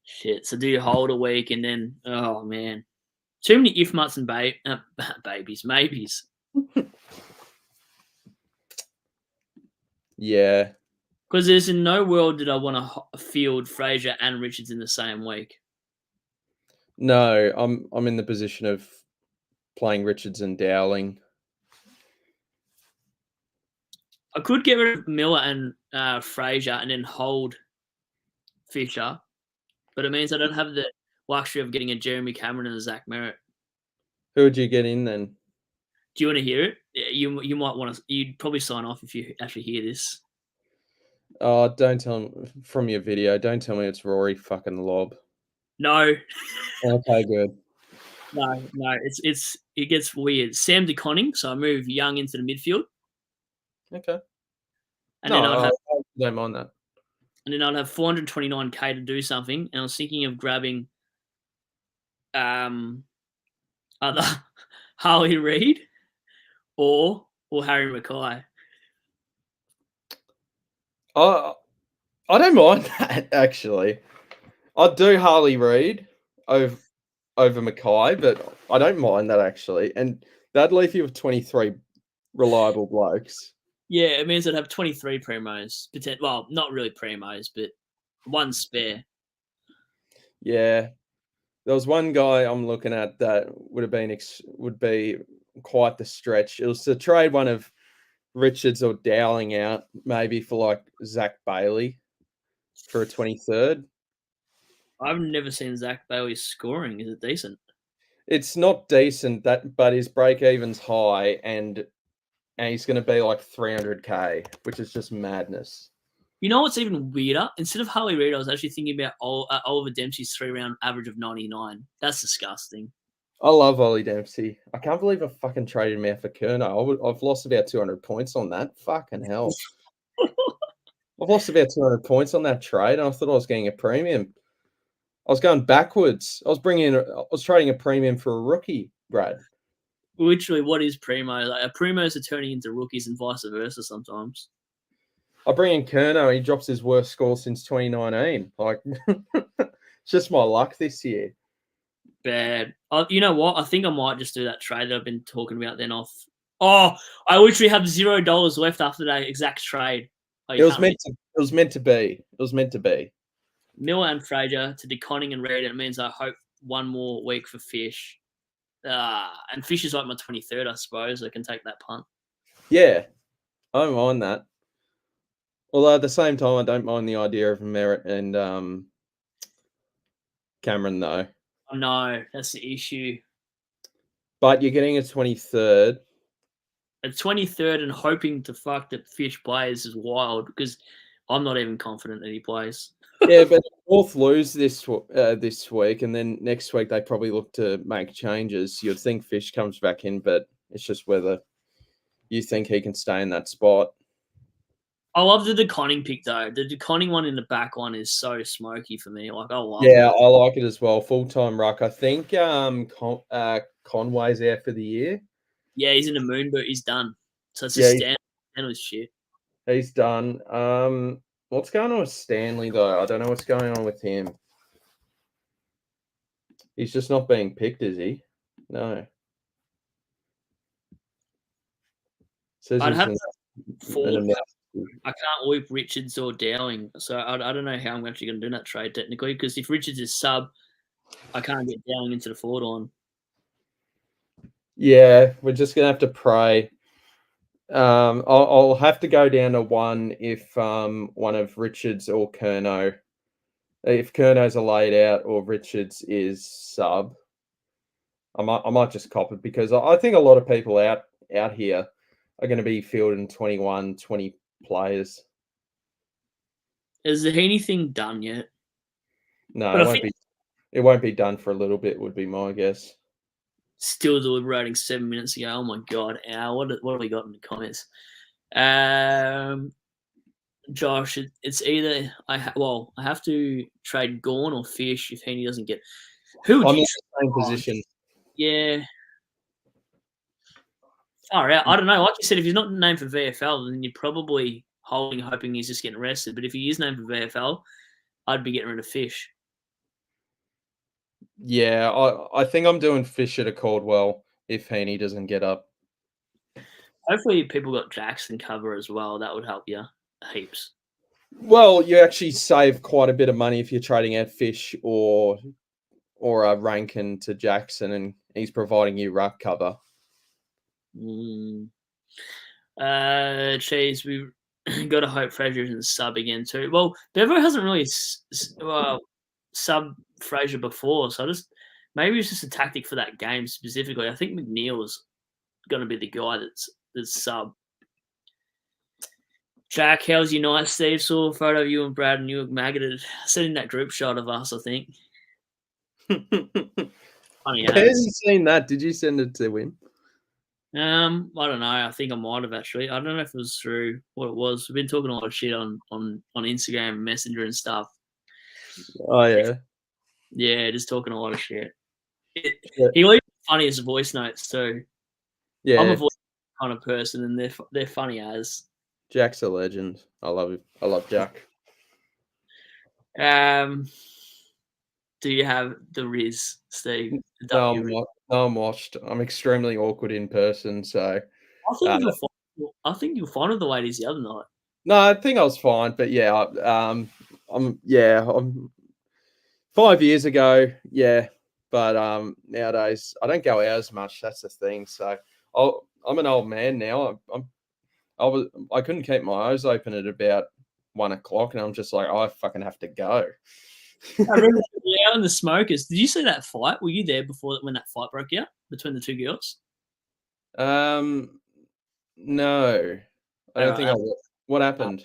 Shit. So do you hold a week and then, oh man, too many if muts and babies, maybes. Yeah. Because there's in no world did I want to field Fraser and Richards in the same week. No, I'm in the position of playing Richards and Dowling. I could get rid of Miller and Fraser and then hold Fisher, but it means I don't have the luxury of getting a Jeremy Cameron and a Zach Merritt. Who would you get in then? Do you want to hear it? You might want to. You'd probably sign off if you actually hear this. Oh, don't tell me from your video. Don't tell me it's Rory fucking Lob. No, Okay, good. no. It gets weird. Sam DeConning. So I move Young into the midfield, Okay. and No, then I don't mind that. I'd have 429k to do something. And I was thinking of grabbing either Harley Reid or Harry Mackay. I don't mind that actually. I'd do Harley Reid over Mackay, but I don't mind that actually. And that'd leave you with 23 reliable blokes. Yeah, it means I'd have 23 primos. Well, not really primos, but one spare. Yeah. There was one guy I'm looking at that would be quite the stretch. It was to trade one of Richards or Dowling out, maybe for like Zach Bailey for a 23rd. I've never seen Zach Bailey scoring. Is it decent? It's not decent but his break even's high and he's going to be like 300k, which is just madness. You know what's even weirder? Instead of Harley Reid, I was actually thinking about Oliver Dempsey's 3-round average of 99. That's disgusting. I love Ollie Dempsey. I can't believe I fucking traded him out for Kerno. I've lost about 200 points on that. Fucking hell. I've lost about 200 points on that trade, and I thought I was getting a premium. I was going backwards. I was trading a premium for a rookie, Brad. Literally, what is primo? Like, primos are turning into rookies and vice versa sometimes. I bring in Kerno, and he drops his worst score since 2019. Like, it's just my luck this year. Bad. You know what? I think I might just do that trade that I've been talking about then off. Oh, I literally have $0 left after that exact trade. Oh, It was meant to be. It was meant to be. Miller and Fraser to DeConning and Reid. It means I hope one more week for Fish. And Fish is like my 23rd, I suppose. I can take that punt. Yeah, I don't mind that. Although at the same time, I don't mind the idea of Merritt and Cameron, though. Oh, no, that's the issue. But you're getting a 23rd. A 23rd and hoping to fuck that Fish plays is wild because I'm not even confident that he plays. Yeah, but North lose this week, and then next week they probably look to make changes. You'd think Fish comes back in, but it's just whether you think he can stay in that spot. I love the DeConning pick though. The DeConning one in the back one is so smoky for me. Like I love Yeah, it. I like it as well. Full-time ruck. I think Conway's out for the year. Yeah, he's in the moon, but he's done. So it's Yeah, just standard shit. he's done. What's going on with Stanley though? I don't know what's going on with him. He's just not being picked, is he? No. Says I'd he's have in to Forward, amount. I can't whip Richards or Dowling, so I don't know how I'm actually going to do that trade technically. Because if Richards is sub, I can't get Dowling into the forward line. Yeah, we're just gonna have to pray. I'll have to go down to 1 if one of Richards or Curnow, if Curnows are laid out or Richards is sub. I might just cop it because I think a lot of people out here are going to be fielding 21, 20 players. Is there anything done yet? No, But it I won't think be. It won't be done for a little bit. Would be my guess. still deliberating 7 minutes ago. Oh my god, Al, what have we got in the comments? Josh, it's either I have to trade Gorn or Fish if Heaney doesn't get. Who would I'm you in the same position. Yeah. Far out. I don't know. Like you said, if he's not named for VFL, then you're probably hoping he's just getting arrested. But if he is named for VFL, I'd be getting rid of Fish. Yeah, I think I'm doing Fisher to Caldwell if Heaney doesn't get up. Hopefully, people got Jackson cover as well. That would help you heaps. Well, you actually save quite a bit of money if you're trading out Fish or Rankin to Jackson, and he's providing you ruck cover. Cheese, we got to hope Fraser isn't sub again too. Well, Bevo hasn't really sub Fraser before, so maybe it's just a tactic for that game specifically. I think McNeil's going to be the guy that's sub. Jack, how's your night, Steve? Saw a photo of you and Brad and you were maggoted. Sending that group shot of us, I think. Funny. I haven't seen that. Did you send it to him? I don't know. I think I might have actually. I don't know if it was through what it was. We've been talking a lot of shit on Instagram, Messenger, and stuff. Oh yeah, yeah, just talking a lot of shit. He leaves the funniest voice notes too. Yeah, I'm a voice kind of person, and they're funny as. Jack's a legend. I love him. I love Jack. Do you have the Riz, Steve? No, I'm washed. I'm extremely awkward in person, so I think you'll find it the way it is the other night. no, I think I was fine, but yeah, I'm 5 years ago, yeah, but nowadays I don't go out as much. That's the thing. So I'm an old man now. I couldn't keep my eyes open at about 1 o'clock, and I'm just like, I fucking have to go. I remember out in the smokers. Did you see that fight? Were you there before when that fight broke out between the two girls? No, I don't think I was. What happened?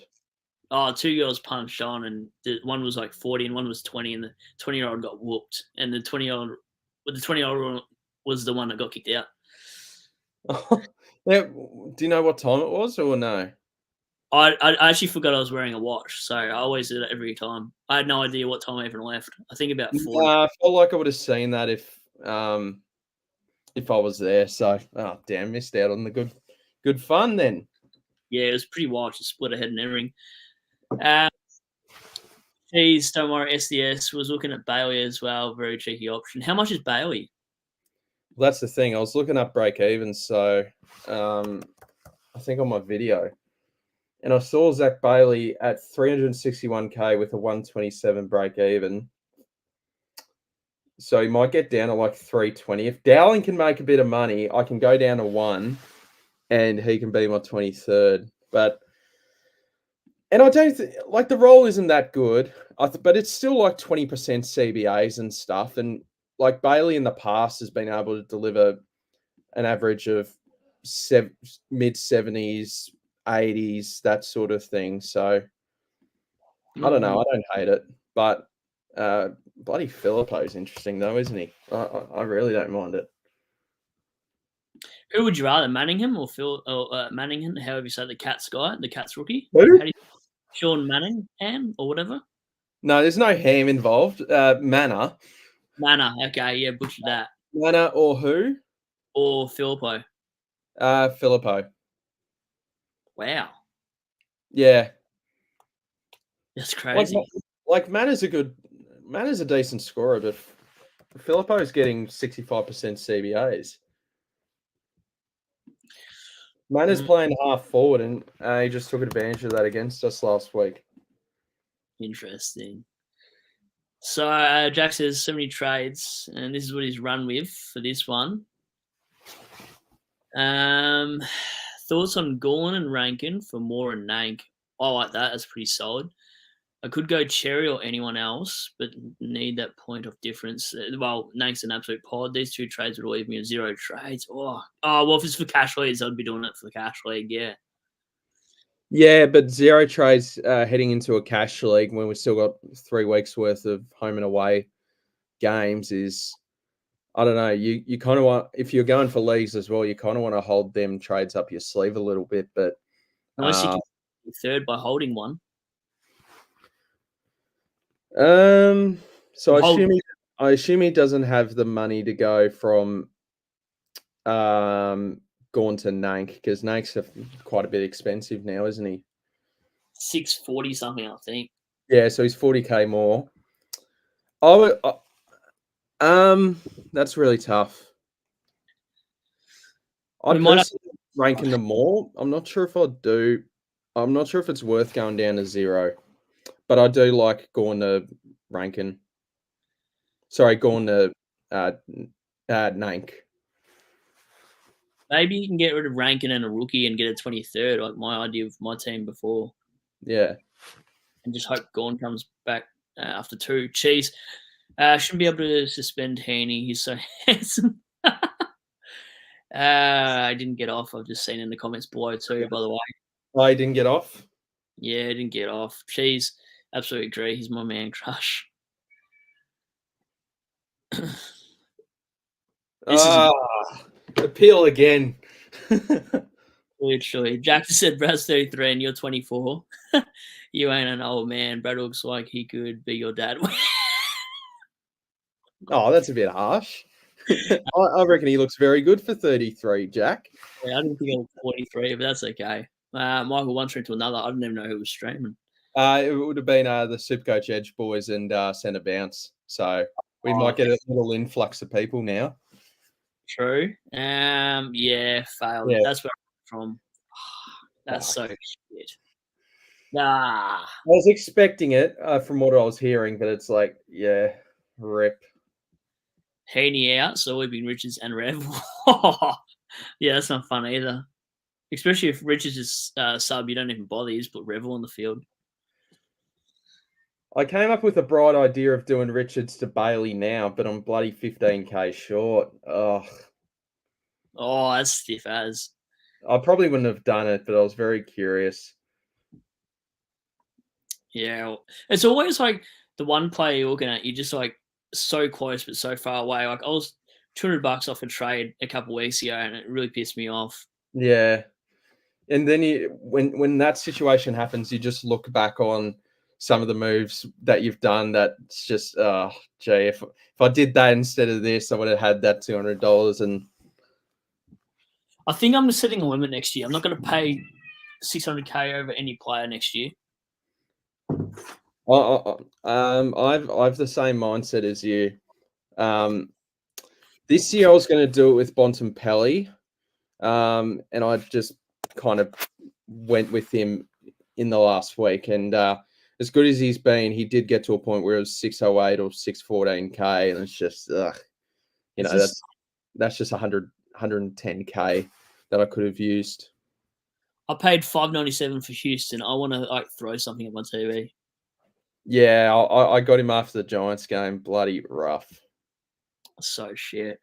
Oh, two girls punched on, and one was like 40 and one was 20, and the 20-year-old got whooped, and the 20-year-old was the one that got kicked out. Now, do you know what time it was or no? I actually forgot I was wearing a watch, so I always do that every time. I had no idea what time I even left. I think about 4. I felt like I would have seen that if I was there. So, oh damn, missed out on the good fun then. Yeah, it was pretty wild. She split her head and everything. Geez, don't worry. SDS was looking at Bailey as well. Very cheeky option. How much is Bailey? Well, that's the thing. I was looking up break even, so I think on my video, and I saw Zach Bailey at 361k with a 127 break even. So he might get down to like 320. If Dowling can make a bit of money, I can go down to 1 and he can be my 23rd. And I don't like the role isn't that good, but it's still like 20% CBAs and stuff. And like Bailey in the past has been able to deliver an average of mid 70s, 80s, that sort of thing. So I don't know. I don't hate it, but bloody Filippo's interesting though, isn't he? I really don't mind it. Who would you rather, Manningham or Manningham? However you say the Cats guy, the Cats rookie. Who? Sean Manningham or whatever. No, there's no ham involved. Manor. Okay, yeah, butchered that. Manor or who? Or Filippo. Filippo. Wow. Yeah. That's crazy. Like Manor's a decent scorer, but Filippo's getting 65% CBAs. Mana's playing half forward, and he just took advantage of that against us last week. Interesting. So Jack says 70 trades, and this is what he's run with for this one. Thoughts on Gorn and Rankin for Moore and Nank? I like that. That's pretty solid. I could go Cherry or anyone else, but need that point of difference. Well, Nank's an absolute pod. These two trades would leave me with 0 trades. Well, if it's for cash leagues, I'd be doing it for the cash league, yeah. Yeah, but 0 trades heading into a cash league when we've still got 3 weeks worth of home and away games is, I don't know. You kind of want, if you're going for leagues as well, you kind of want to hold them trades up your sleeve a little bit. But Unless you can be third by holding one. So I assume he doesn't have the money to go from Gorn to Nank, because Nank's quite a bit expensive now, isn't he? 640 something, I think. Yeah, so he's 40k more. That's really tough. I'd personally ranking them more. I'm not sure if I'd do. I'm not sure if it's worth going down to 0, but I do like going to Rankin. Sorry, going to Nank. Maybe you can get rid of Rankin and a rookie and get a 23rd, like my idea of my team before. Yeah. And just hope Gorn comes back after 2. Cheese. Shouldn't be able to suspend Heaney. He's so handsome. I didn't get off. I've just seen in the comments below too, by the way. I didn't get off? Yeah, I didn't get off. Cheese. Absolutely agree. He's my man crush. Appeal again. Literally. Jack said Brad's 33 and you're 24. You ain't an old man. Brad looks like he could be your dad. Oh, that's a bit harsh. I reckon he looks very good for 33, Jack. Yeah, I didn't think I was 43, but that's okay. Michael, one stream to another. I didn't even know who was streaming. It would have been the Supercoach Edge boys and Centre Bounce. So we might get a little influx of people now. True. Yeah, failed. Yeah. That's where I'm from. That's so shit. Nah. I was expecting it from what I was hearing, but it's like, yeah, rip. Heaney out, so we've been Richards and Rev. Yeah, that's not fun either. Especially if Richards is sub, you don't even bother. You just put Revel on the field. I came up with a bright idea of doing Richards to Bailey now, but I'm bloody 15k short. Oh, that's stiff as. I probably wouldn't have done it, but I was very curious. Yeah, it's always like the one player you're looking at, you're just like so close but so far away. Like I was $200 off a trade a couple of weeks ago, and it really pissed me off. Yeah, and then when that situation happens, you just look back on some of the moves that you've done. That's just, gee, if I did that instead of this, I would have had that $200. And I think I'm setting a limit next year. I'm not going to pay 600k over any player next year. I've the same mindset as you. This year I was going to do it with Bontempelli, and I just kind of went with him in the last week. And as good as he's been, he did get to a point where it was 608 or 614k, and it's just, that's just 110k that I could have used. I paid $5.97 for Houston. I want to like throw something at my TV. Yeah, I got him after the Giants game. Bloody rough. So shit.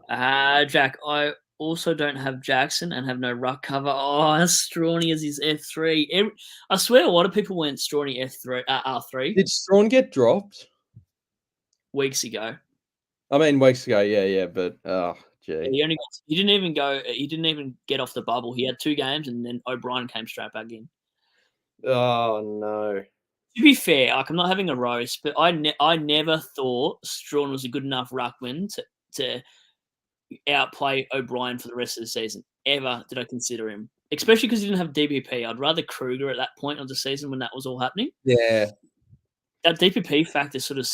Jack, I also don't have Jackson and have no ruck cover. Oh, that's Strawny as his F3. I swear a lot of people went Strawny R3. Did Strawn get dropped? Weeks ago. I mean, weeks ago, yeah, but gee. He didn't even get off the bubble. He had 2 games and then O'Brien came straight back in. Oh no. To be fair, like I'm not having a roast, but I never thought Strawn was a good enough ruckman to outplay O'Brien for the rest of the season. Ever did I consider him, especially because he didn't have DPP. I'd rather Kruger at that point of the season when that was all happening. Yeah, that DPP factor sort of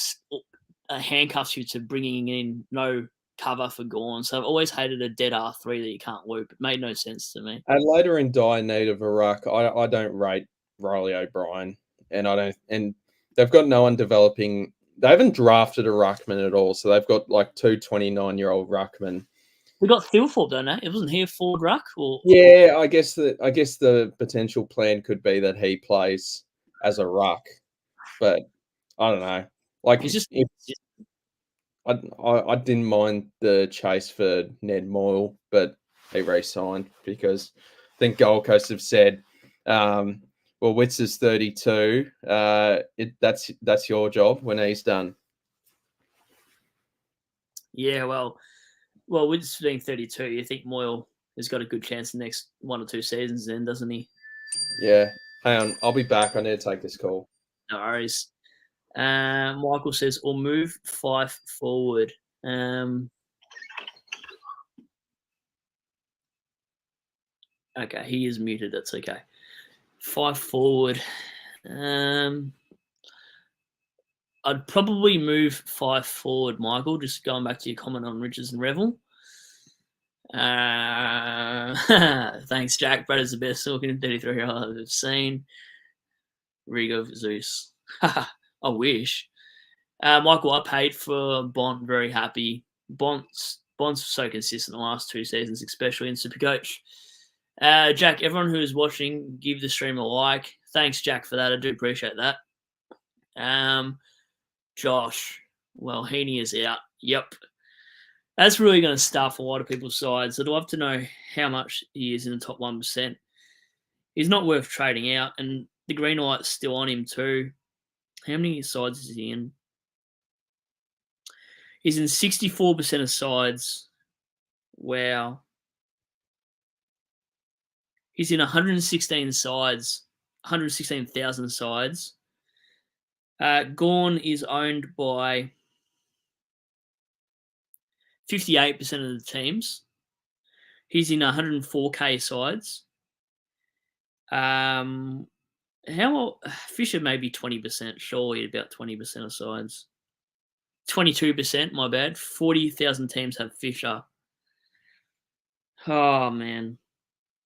handcuffs you to bringing in no cover for Gorn. So I've always hated a dead R3 that you can't loop. It made no sense to me. Adelaide are in dire need of a ruck. I don't rate Riley O'Brien, and they've got no one developing. They haven't drafted a ruckman at all, so they've got like two 29-year-old ruckmen. We got Thilthorpe, don't they? It wasn't he a forward ruck? Yeah, I guess the potential plan could be that he plays as a ruck, but I don't know. Like, he's just I didn't mind the chase for Ned Moyle, but he re-signed because I think Gold Coast have said, well, Witts is 32. That's your job when he's done. Yeah, well, Witts being 32, you think Moyle has got a good chance the next 1 or 2 seasons then, doesn't he? Yeah. Hang on, I'll be back. I need to take this call. No worries. Michael says, or move Fife forward. Okay, he is muted. That's okay. Fife forward. I'd probably move Fife forward, Michael, just going back to your comment on Richards and Revel. Thanks, Jack. Brad is the best talking 33-year-old I've seen. Rigo Zeus. I wish. Michael, I paid for Bont. Very happy. Bont's so consistent the last 2 seasons, especially in Supercoach. Jack, everyone who is watching, give the stream a like. Thanks, Jack, for that. I do appreciate that. Josh, well, Heaney is out. Yep. That's really going to stuff a lot of people's sides. I'd love to know how much he is in the top 1%. He's not worth trading out, and the green light's still on him too. How many sides is he in? He's in 64% of sides. Wow. He's in 116 sides, 116,000 sides. Gorn is owned by 58% of the teams. He's in 104k sides. Fisher maybe 20%, surely about 20% of sides. 22%, my bad. 40,000 teams have Fisher. Oh, man.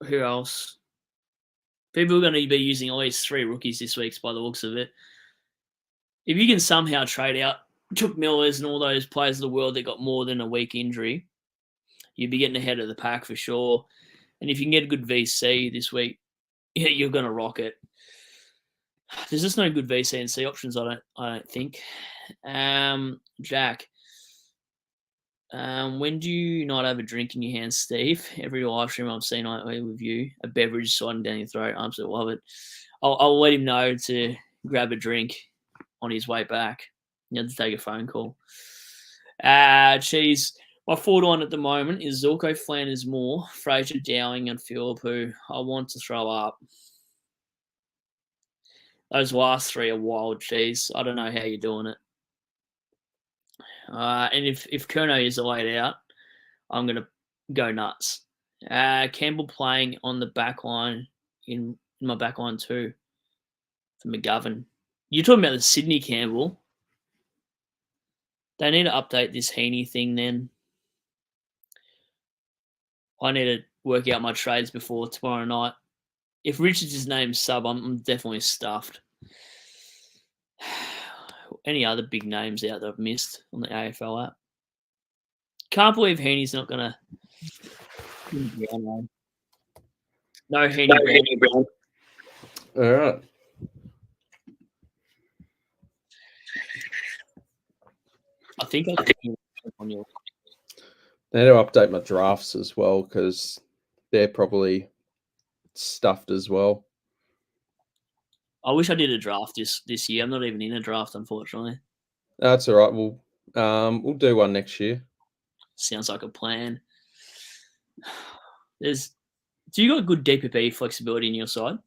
Who else? People are going to be using at least 3 rookies this week by the looks of it. If you can somehow trade out Took Millers and all those players of the world that got more than a week injury, you'd be getting ahead of the pack for sure. And if you can get a good VC this week, yeah, you're going to rock it. There's just no good VC and C options, I don't think. Jack, when do you not have a drink in your hand, Steve? Every live stream I've seen with you, a beverage sliding down your throat. I absolutely love it. I'll let him know to grab a drink on his way back. You have to take a phone call. Cheese. My forward one at the moment is Zorko, Flanders, Moore, Fraser, Dowling, and Phillip, who I want to throw up. Those last 3 are wild, cheese. I don't know how you're doing it. And if Kerno is laid out, I'm going to go nuts. Campbell playing on the back line in my back line too for McGovern. You're talking about the Sydney Campbell. They need to update this Heaney thing then. I need to work out my trades before tomorrow night. If Richards is named sub, I'm definitely stuffed. Any other big names out that I've missed on the AFL app? Can't believe Heaney's not going to... No Heaney Brown. All right. I think I'll take him on your... I need to update my drafts as well because they're probably stuffed as well. I wish I did a draft this year. I'm not even in a draft, unfortunately. That's all right. We'll do one next year. Sounds like a plan. Do you got good DPP flexibility in your side?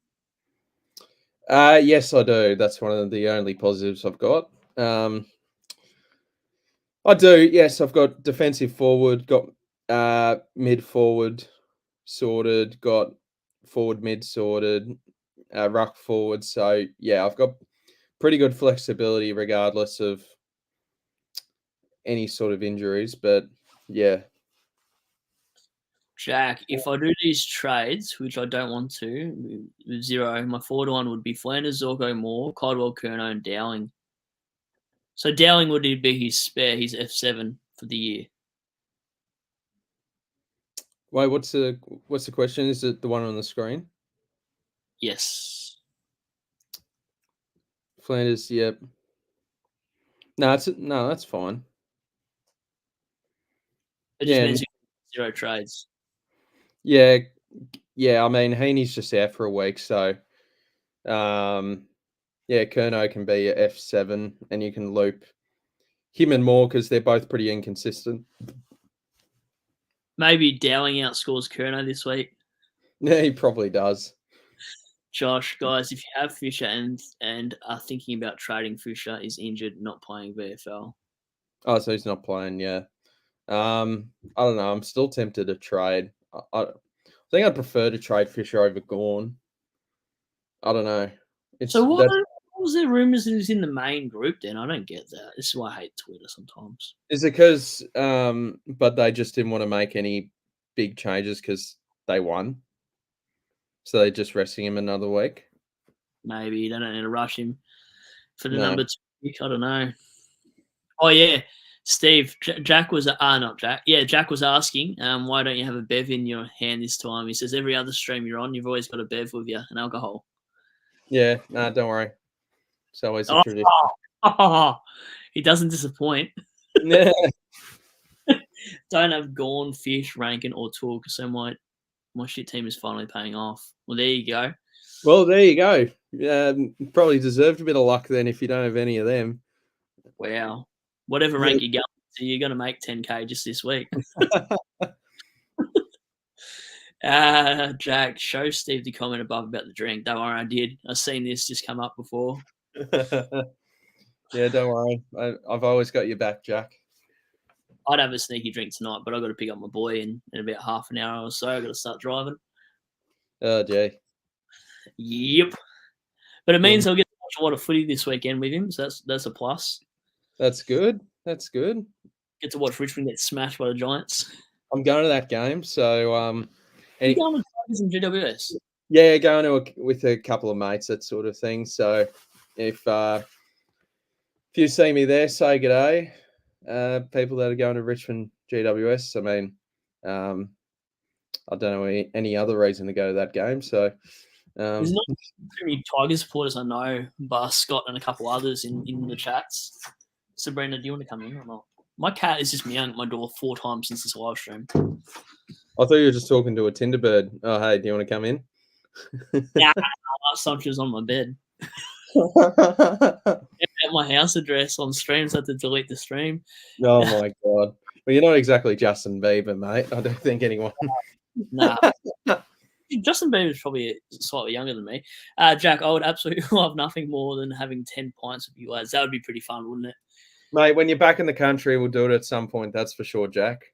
Yes, I do. That's one of the only positives I've got. I do. Yes, I've got defensive forward, got mid forward sorted, got forward mid sorted, ruck forward. So yeah, I've got pretty good flexibility regardless of any sort of injuries. But Yeah. Jack, if I do these trades, which I don't want to, with 0, my forward one would be Flanders, Zorko, Moore, Caldwell, Curnow, and Dowling. So Dowling would be his spare, his F7 for the year. Wait, what's the question? Is it the one on the screen? Yes. Flanders, yep. No, that's fine. It just means 0 trades. Yeah, I mean, Heaney's just out for a week, so yeah, Curnow can be a F7, and you can loop him and Moore because they're both pretty inconsistent. Maybe Dowling outscores Curnow this week. Yeah, he probably does. Josh, guys, if you have Fisher and are thinking about trading, Fisher is injured, not playing VFL. Oh, so he's not playing, yeah. I don't know. I'm still tempted to trade. I think I'd prefer to trade Fisher over Gawn. I don't know. So what was there rumours that he was in the main group then? I don't get that. This is why I hate Twitter sometimes. Is it because but they just didn't want to make any big changes because they won? So they're just resting him another week? Maybe they don't need to rush him for the No. number 2 pick. I don't know. Oh yeah, Steve. Jack was not Jack. Yeah, Jack was asking, why don't you have a bev in your hand this time? He says every other stream you're on, you've always got a bev with you, an alcohol. Yeah, no, don't worry. It's always a tradition. He doesn't disappoint. Yeah. Don't have Gorn, Fish, Rankin, or Tool because so my shit team is finally paying off. Well, there you go. Well, there you go. Probably deserved a bit of luck then if you don't have any of them. Wow. Whatever rank you go to, you're going to make 10K just this week. Jack, show Steve the comment above about the drink. Don't worry, I did. I've seen this just come up before. Yeah, don't worry. I've always got your back, Jack. I'd have a sneaky drink tonight, but I've got to pick up my boy in about half an hour or so. I've got to start driving. Oh, gee. Yep. But it means I'll get to watch a lot of footy this weekend with him, so that's a plus. That's good. That's good. Get to watch Richmond get smashed by the Giants. I'm going to that game, so you going with Tigers and GWS? Yeah, going to with a couple of mates, that sort of thing. So if you see me there, say good day. People that are going to Richmond GWS. I mean, I don't know any other reason to go to that game. So there's not too many Tigers supporters I know, but Scott and a couple others in the chats. Sabrina, do you want to come in or not? My cat is just meowing at my door 4 times since this live stream. I thought you were just talking to a Tinderbird. Oh, hey, do you want to come in? Nah, last time she was on my bed. At my house address on stream, so I had to delete the stream. Oh my god! Well, you're not exactly Justin Bieber, mate. I don't think anyone. Nah, Justin Bieber is probably slightly younger than me. Jack, I would absolutely love nothing more than having 10 pints with you guys. That would be pretty fun, wouldn't it? Mate, when you're back in the country, we'll do it at some point. That's for sure, Jack.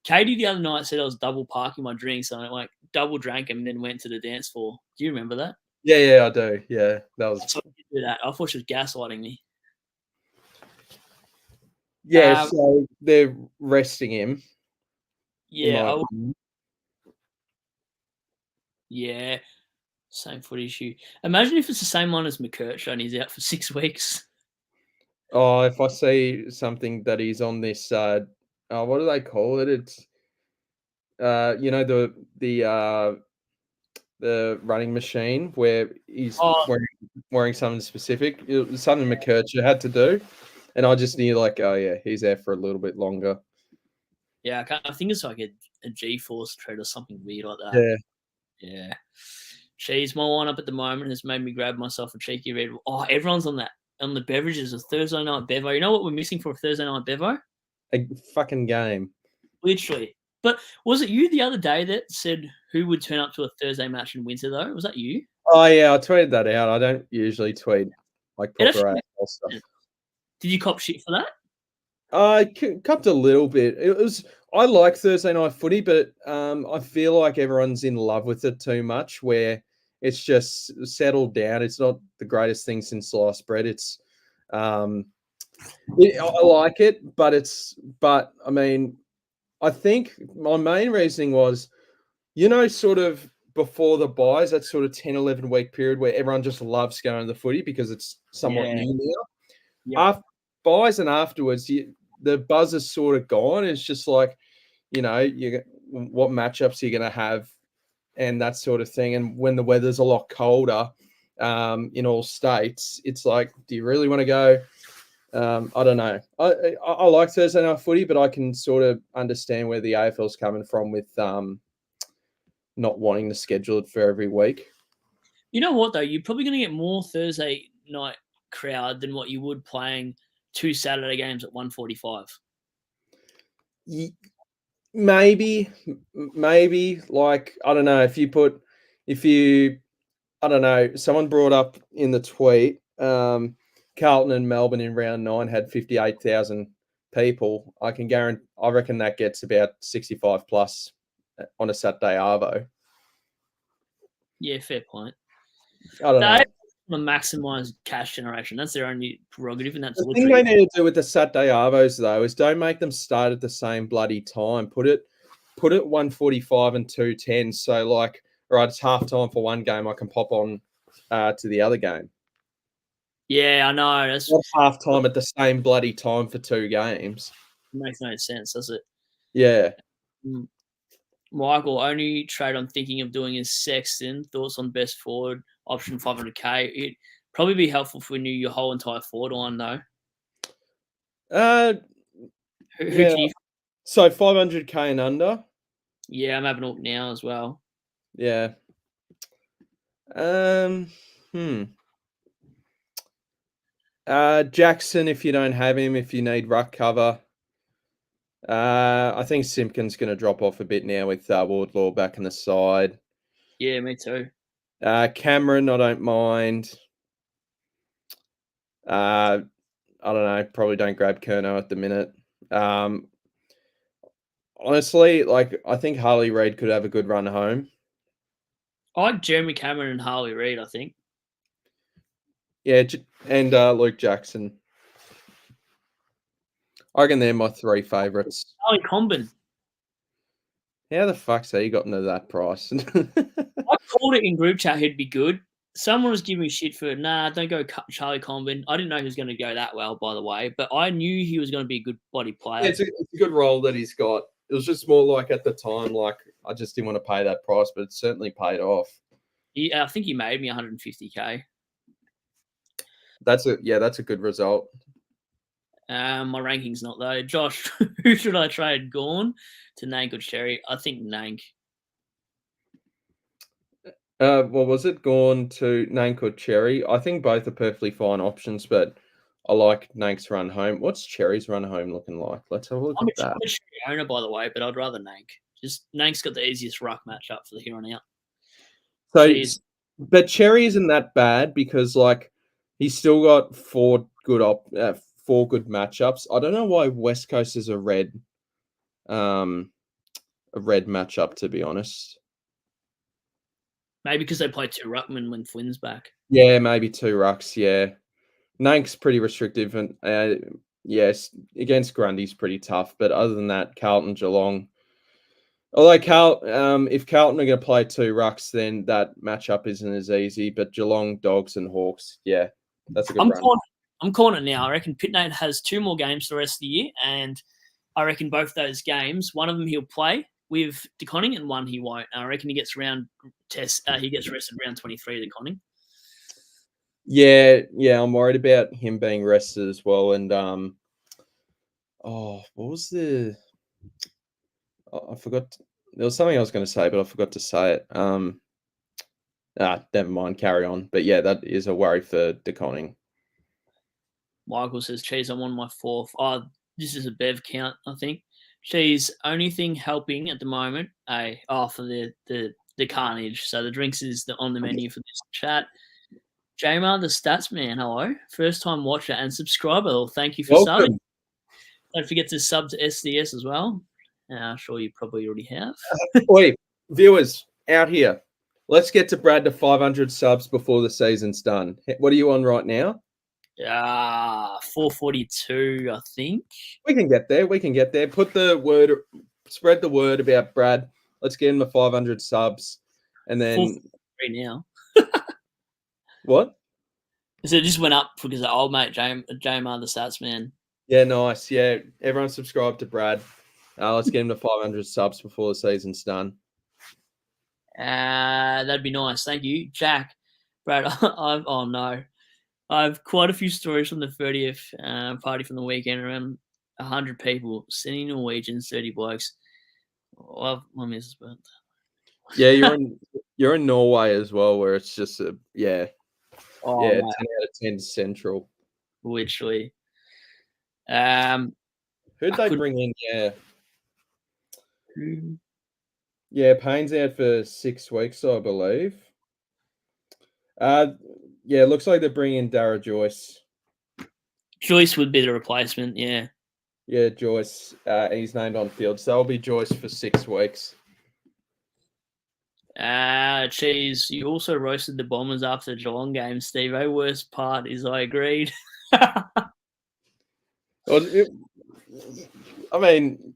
Katie the other night said I was double parking my drinks, and I double drank them and then went to the dance floor. Do you remember that? Yeah, I do. Yeah, that was. So I do that. I thought she was gaslighting me. Yeah, so they're resting him. Yeah. Yeah. Same foot issue. Imagine if it's the same one as McKercher and he's out for 6 weeks. Oh, if I see something that he's on this, what do they call it? It's, the running machine where he's wearing something specific. It was something McKercher had to do, and I just knew oh yeah, he's there for a little bit longer. Yeah, I think it's like a G-force tread or something weird like that. Yeah. Jeez, my lineup at the moment has made me grab myself a cheeky red. Oh, everyone's on the beverages. A Thursday night bevo. You know what we're missing for a Thursday night bevo? A fucking game. Literally. But was it you the other day that said who would turn up to a Thursday match in winter though? Was that you? Oh yeah, I tweeted that out. I don't usually tweet like proper AFL stuff. Did you cop shit for that? I copped a little bit. I like Thursday night footy, but I feel like everyone's in love with it too much, where it's just settled down. It's not the greatest thing since sliced bread. It's I like it, but I mean, I think my main reasoning was, sort of before the buys, that sort of 10, 11-week period where everyone just loves going to the footy because it's somewhat Yeah. new now. Yep. After buys and afterwards, the buzz is sort of gone. It's just like, what matchups you're going to have and that sort of thing. And when the weather's a lot colder in all states, it's like, do you really want to go? I don't know. I like Thursday night footy, but I can sort of understand where the AFL's coming from with not wanting to schedule it for every week. You know what though? You're probably going to get more Thursday night crowd than what you would playing 2 Saturday games at 1:45. Maybe, like, I don't know, I don't know, someone brought up in the tweet, Carlton and Melbourne in round 9 had 58,000 people. I reckon that gets about 65 plus on a Saturday arvo. Yeah, fair point. I don't know. To maximise cash generation. That's their only prerogative, and that's the thing they need to do with the Saturday arvos though is don't make them start at the same bloody time. Put it 1:45 and 2:10. So like, all right, it's half time for one game. I can pop on to the other game. Yeah, I know. That's not half time at the same bloody time for two games. Makes no sense, does it? Yeah. Michael, only trade I'm thinking of doing is Sexton. Thoughts on best forward option 500k? It'd probably be helpful if we knew your whole entire forward line though. Yeah. So 500k and under. Yeah, I'm having a look now as well. Yeah. Jackson, if you don't have him, if you need ruck cover. I think Simpkin's going to drop off a bit now with Wardlaw back in the side. Yeah, me too. Cameron, I don't mind. I don't know. Probably don't grab Curnow at the minute. Honestly, like, I think Harley Reid could have a good run home. I like Jeremy Cameron and Harley Reid, I think. Yeah, and Luke Jackson. I reckon they're my three favourites. Charlie Comben. How the fuck's he got into that price? I called it in group chat he'd be good. Someone was giving me shit for, don't go Charlie Comben. I didn't know he was going to go that well, by the way, but I knew he was going to be a good body player. Yeah, it's a good role that he's got. It was just more like at the time, like, I just didn't want to pay that price, but it certainly paid off. I think he made me 150k. That's a good result. My ranking's not though. Josh, who should I trade? Gorn to Nank or Cherry? I think Nank. What was it? Gorn to Nank or Cherry? I think both are perfectly fine options, but I like Nank's run home. What's Cherry's run home looking like? Let's have a look at that. I'm a Cherry owner, by the way, but I'd rather Nank. Just Nank's got the easiest ruck matchup for the here on out. So, but Cherry isn't that bad because, like, he's still got four good matchups. I don't know why West Coast is a red matchup, to be honest. Maybe because they play two ruckmen when Flynn's back. Yeah, maybe two rucks. Yeah, Nank's pretty restrictive, and yes, against Grundy's pretty tough. But other than that, Carlton, Geelong. Although if Carlton are going to play two rucks, then that matchup isn't as easy. But Geelong, Dogs, and Hawks, yeah, that's a good run. I'm calling it now. I reckon Pitnate has 2 more games for the rest of the year, and I reckon both those games, one of them he'll play with DeConning, and one he won't. I reckon he gets he gets rested round 23 DeConning. Yeah, I'm worried about him being rested as well. And what was the? I forgot. There was something I was going to say, but I forgot to say it. Never mind. Carry on. But yeah, that is a worry for DeConning. Michael says, "Cheese, I'm on my 4th." Oh, this is a Bev count, I think. Cheese, only thing helping at the moment, for the carnage. So the drinks is on the menu for this chat. Jamar, the stats man, hello. First time watcher and subscriber. Well, thank you for subbing. Don't forget to sub to SDS as well. I'm sure you probably already have. Wait, viewers out here, let's get to Brad to 500 subs before the season's done. What are you on right now? 442, I think. We can get there. We can get there. Spread the word about Brad. Let's get him to 500 subs, and then 443 now. what? So it just went up because of old mate Jamar the Stats Man. Yeah, nice. Yeah, everyone subscribe to Brad. Let's get him to 500 subs before the season's done. That'd be nice. Thank you, Jack. Brad, I have quite a few stories from the 30th party from the weekend. Around 100 people, sending Norwegians, 30 blokes. Oh, my missus burnt. Yeah, you're in Norway as well, where it's just 10 Oh, out of 10 central. literally. Who'd they bring in? Yeah, Payne's out for 6 weeks, I believe. Yeah, looks like they're bringing in Dara Joyce. Joyce would be the replacement, yeah. Yeah, Joyce. He's named on field, so that'll be Joyce for 6 weeks. Cheese, you also roasted the Bombers after the Geelong game, Steve. The worst part is I agreed. I mean,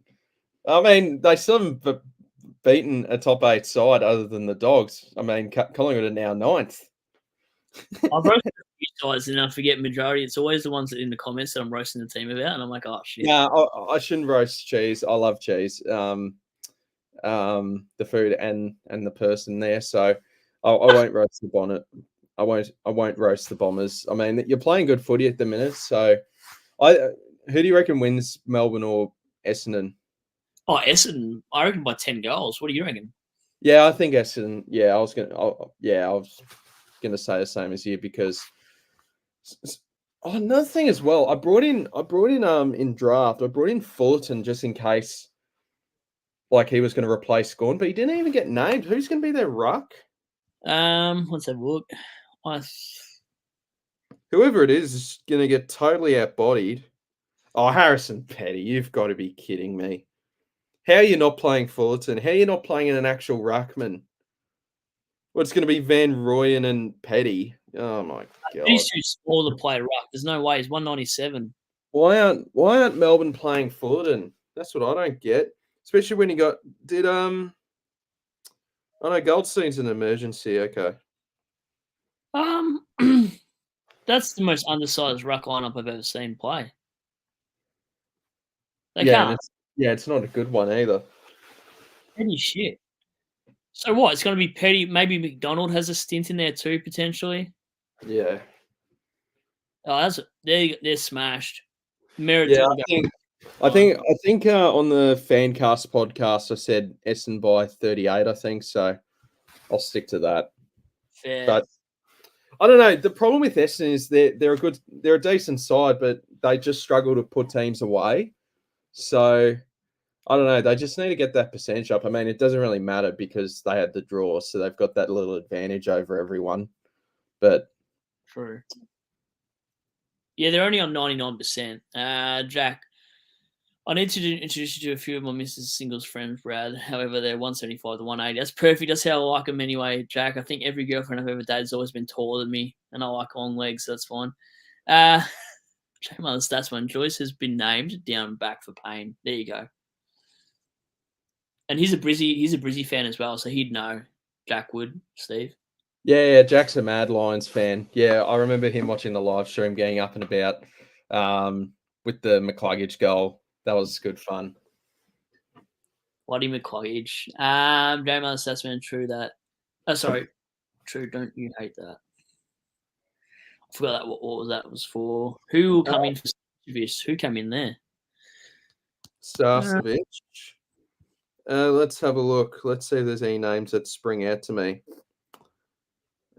they still haven't beaten a top 8 side other than the Dogs. I mean, Collingwood are now 9th. I've roasted a few sides and I forget majority. It's always the ones that in the comments that I'm roasting the team about, and I'm like, oh shit. Yeah, I shouldn't roast Cheese. I love Cheese. The food and the person there. So I won't roast the bonnet. I won't roast the Bombers. I mean, you're playing good footy at the minute. So who do you reckon wins, Melbourne or Essendon? Oh, Essendon, I reckon by 10 goals. What do you reckon? Yeah, I think Essendon. Yeah, I was gonna say the same as you because. Oh, another thing as well. I brought in in draft. I brought in Fullerton just in case, like he was going to replace Scorn, but he didn't even get named. Who's going to be their ruck? Let's have a look. Whoever it is going to get totally outbodied. Oh, Harrison Petty, you've got to be kidding me. How are you not playing Fullerton? How are you not playing in an actual ruckman? What's going to be Van Rooyen and Petty? Oh my god! He's too small to play ruck. There's no way. He's 197. Why aren't Melbourne playing Fullerton? That's what I don't get. Especially when he did oh no, Goldstein's an emergency. Okay. That's the most undersized ruck lineup I've ever seen play. They Yeah, can't. It's not a good one either. Petty shit. So what? It's going to be Petty. Maybe McDonald has a stint in there too, potentially. Yeah. Oh, they're smashed. Merritt. Yeah, I think on the Fancast podcast I said Essendon by 38. I think so. I'll stick to that. Fair. But I don't know. The problem with Essendon is they're a decent side, but they just struggle to put teams away. So I don't know. They just need to get that percentage up. I mean, it doesn't really matter because they had the draw, so they've got that little advantage over everyone. But true. Yeah, they're only on 99%. Jack, I need to introduce you to a few of my Mrs. Singles friends, Brad. However, they're 175 to 180. That's perfect. That's how I like them anyway, Jack. I think every girlfriend I've ever dated has always been taller than me, and I like long legs, so that's fine. Check my stats one. Joyce has been named down back for pain. There you go. And he's a Brizzy fan as well, so he'd know. Jack would, Steve. Yeah, Jack's a Mad Lions fan. Yeah, I remember him watching the live stream, getting up and about with the McCluggage goal. That was good fun. Bloody McCluggage. J-Man Assessment, true that. Sorry. True, don't you hate that? I forgot that. What was that was for? Who will come in for this? Who came in there? Starcevic. Let's have a look. Let's see if there's any names that spring out to me.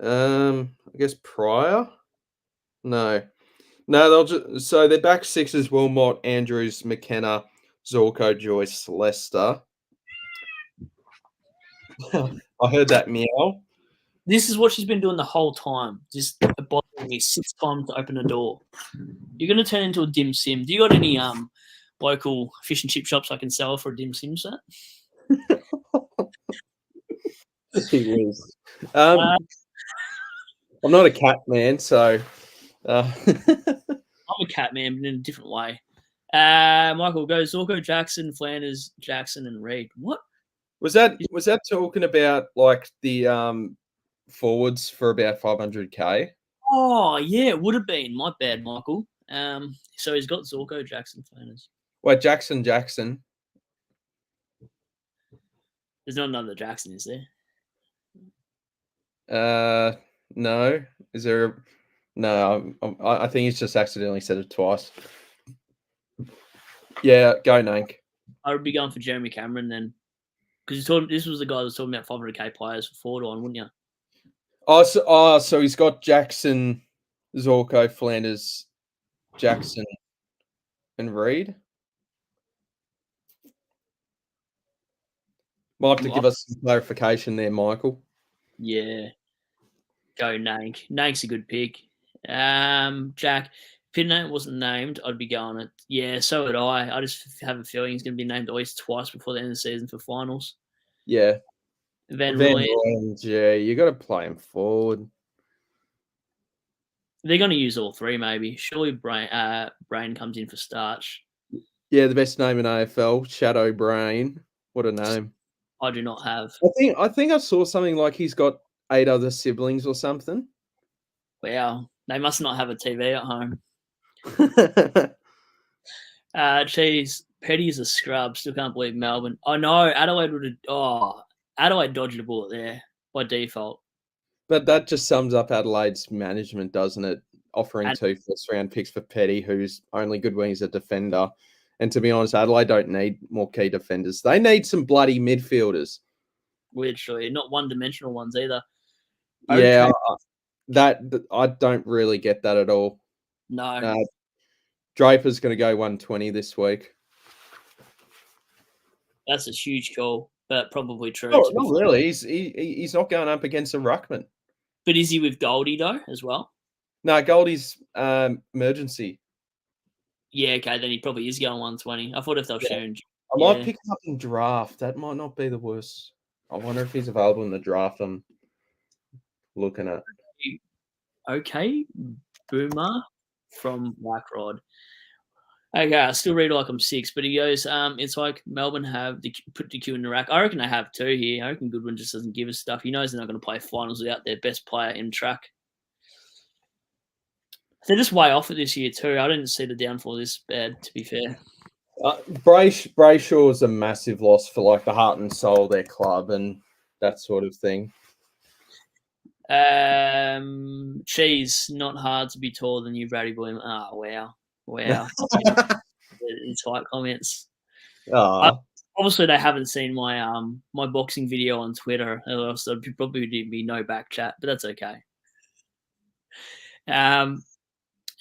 I guess Pryor. No, they'll just their back six is Wilmot, Andrews, McKenna, Zorko, Joyce, Lester. I heard that meow. This is what she's been doing the whole time. Just bothering me 6 times to open a door. You're going to turn into a dim sim. Do you got any local fish and chip shops I can sell for a dim sim set? He was. I'm not a cat man, so I'm a cat man, but in a different way. Michael goes Zorko, Jackson, Flanders, Jackson, and Reed. What? Was that talking about like the forwards for about 500k? Oh, yeah, it would have been. My bad, Michael. So he's got Zorko, Jackson, Flanders. Wait, Jackson. There's not another Jackson, is there? No. Is there? No, I think he's just accidentally said it twice. Yeah, go Nank. I would be going for Jeremy Cameron then, because this was the guy that was talking about 500k players for forward line, wouldn't you? So he's got Jackson, Zorko, Flanders, Jackson, and Reed. Might have to give us some clarification there, Michael. Yeah. Go Nank. Nank's a good pick. Jack, if his name wasn't named, I'd be going it. Yeah, so would I. I just have a feeling he's going to be named at least twice before the end of the season for finals. Yeah. Van Rooyen. Yeah, you got to play him forward. They're going to use all three, maybe. Surely Brain comes in for starch. Yeah, the best name in AFL, Shadow Brain. What a name. I do not have. I think I saw something like he's got 8 other siblings or something. Wow. They must not have a TV at home. Geez, Petty's a scrub. Still can't believe Melbourne. I know. Adelaide would have. Oh, Adelaide dodged a bullet there by default. But that just sums up Adelaide's management, doesn't it? Offering 2 first-round picks for Petty, who's only good when he's a defender. And to be honest, Adelaide don't need more key defenders. They need some bloody midfielders. Literally, not one-dimensional ones either. Yeah, that I don't really get that at all. No. Draper's going to go 120 this week. That's a huge call, but probably true. Oh, not really. He's not going up against a ruckman. But is he with Goldie though as well? No, Goldie's emergency. Yeah, okay, then he probably is going 120. I thought if they'll change. I might pick him up in draft. That might not be the worst. I wonder if he's available in the draft I'm looking at. Okay, Boomer from Black Rod. Okay, I still read like I'm 6, but he goes, it's like Melbourne have put DQ in the rack. I reckon they have 2 here. I reckon Goodwin just doesn't give us stuff. He knows they're not going to play finals without their best player in track. They're just way off it this year too. I didn't see the downfall this bad, to be fair. Brayshaw is a massive loss for like the heart and soul of their club and that sort of thing. Cheese, not hard to be taller than you, Brady William. Oh, wow. It's like comments. Obviously, they haven't seen my my boxing video on Twitter, or else there'd probably be no back chat, but that's okay.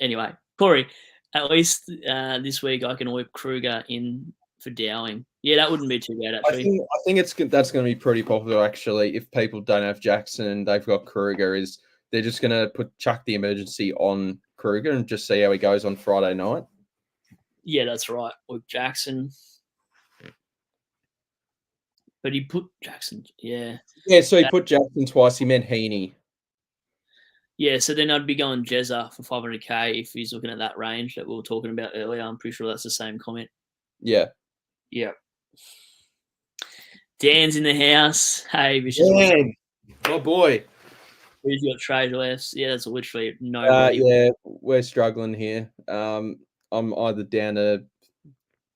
Anyway, Corey, at least this week I can whip Kruger in for Dowling. Yeah, that wouldn't be too bad, actually. I think that's going to be pretty popular, actually, if people don't have Jackson and they've got Kruger. They're just going to chuck the emergency on Kruger and just see how he goes on Friday night. Yeah, that's right, with Jackson. But he put Jackson, yeah. Yeah, so he put Jackson twice. He meant Heaney. Yeah, so then I'd be going Jezza for 500k if he's looking at that range that we were talking about earlier. I'm pretty sure that's the same comment. Yeah. Yeah. Dan's in the house. Hey, Dan, my boy. Who's got trade left? Yeah, that's literally no. Yeah, we're struggling here. I'm either down to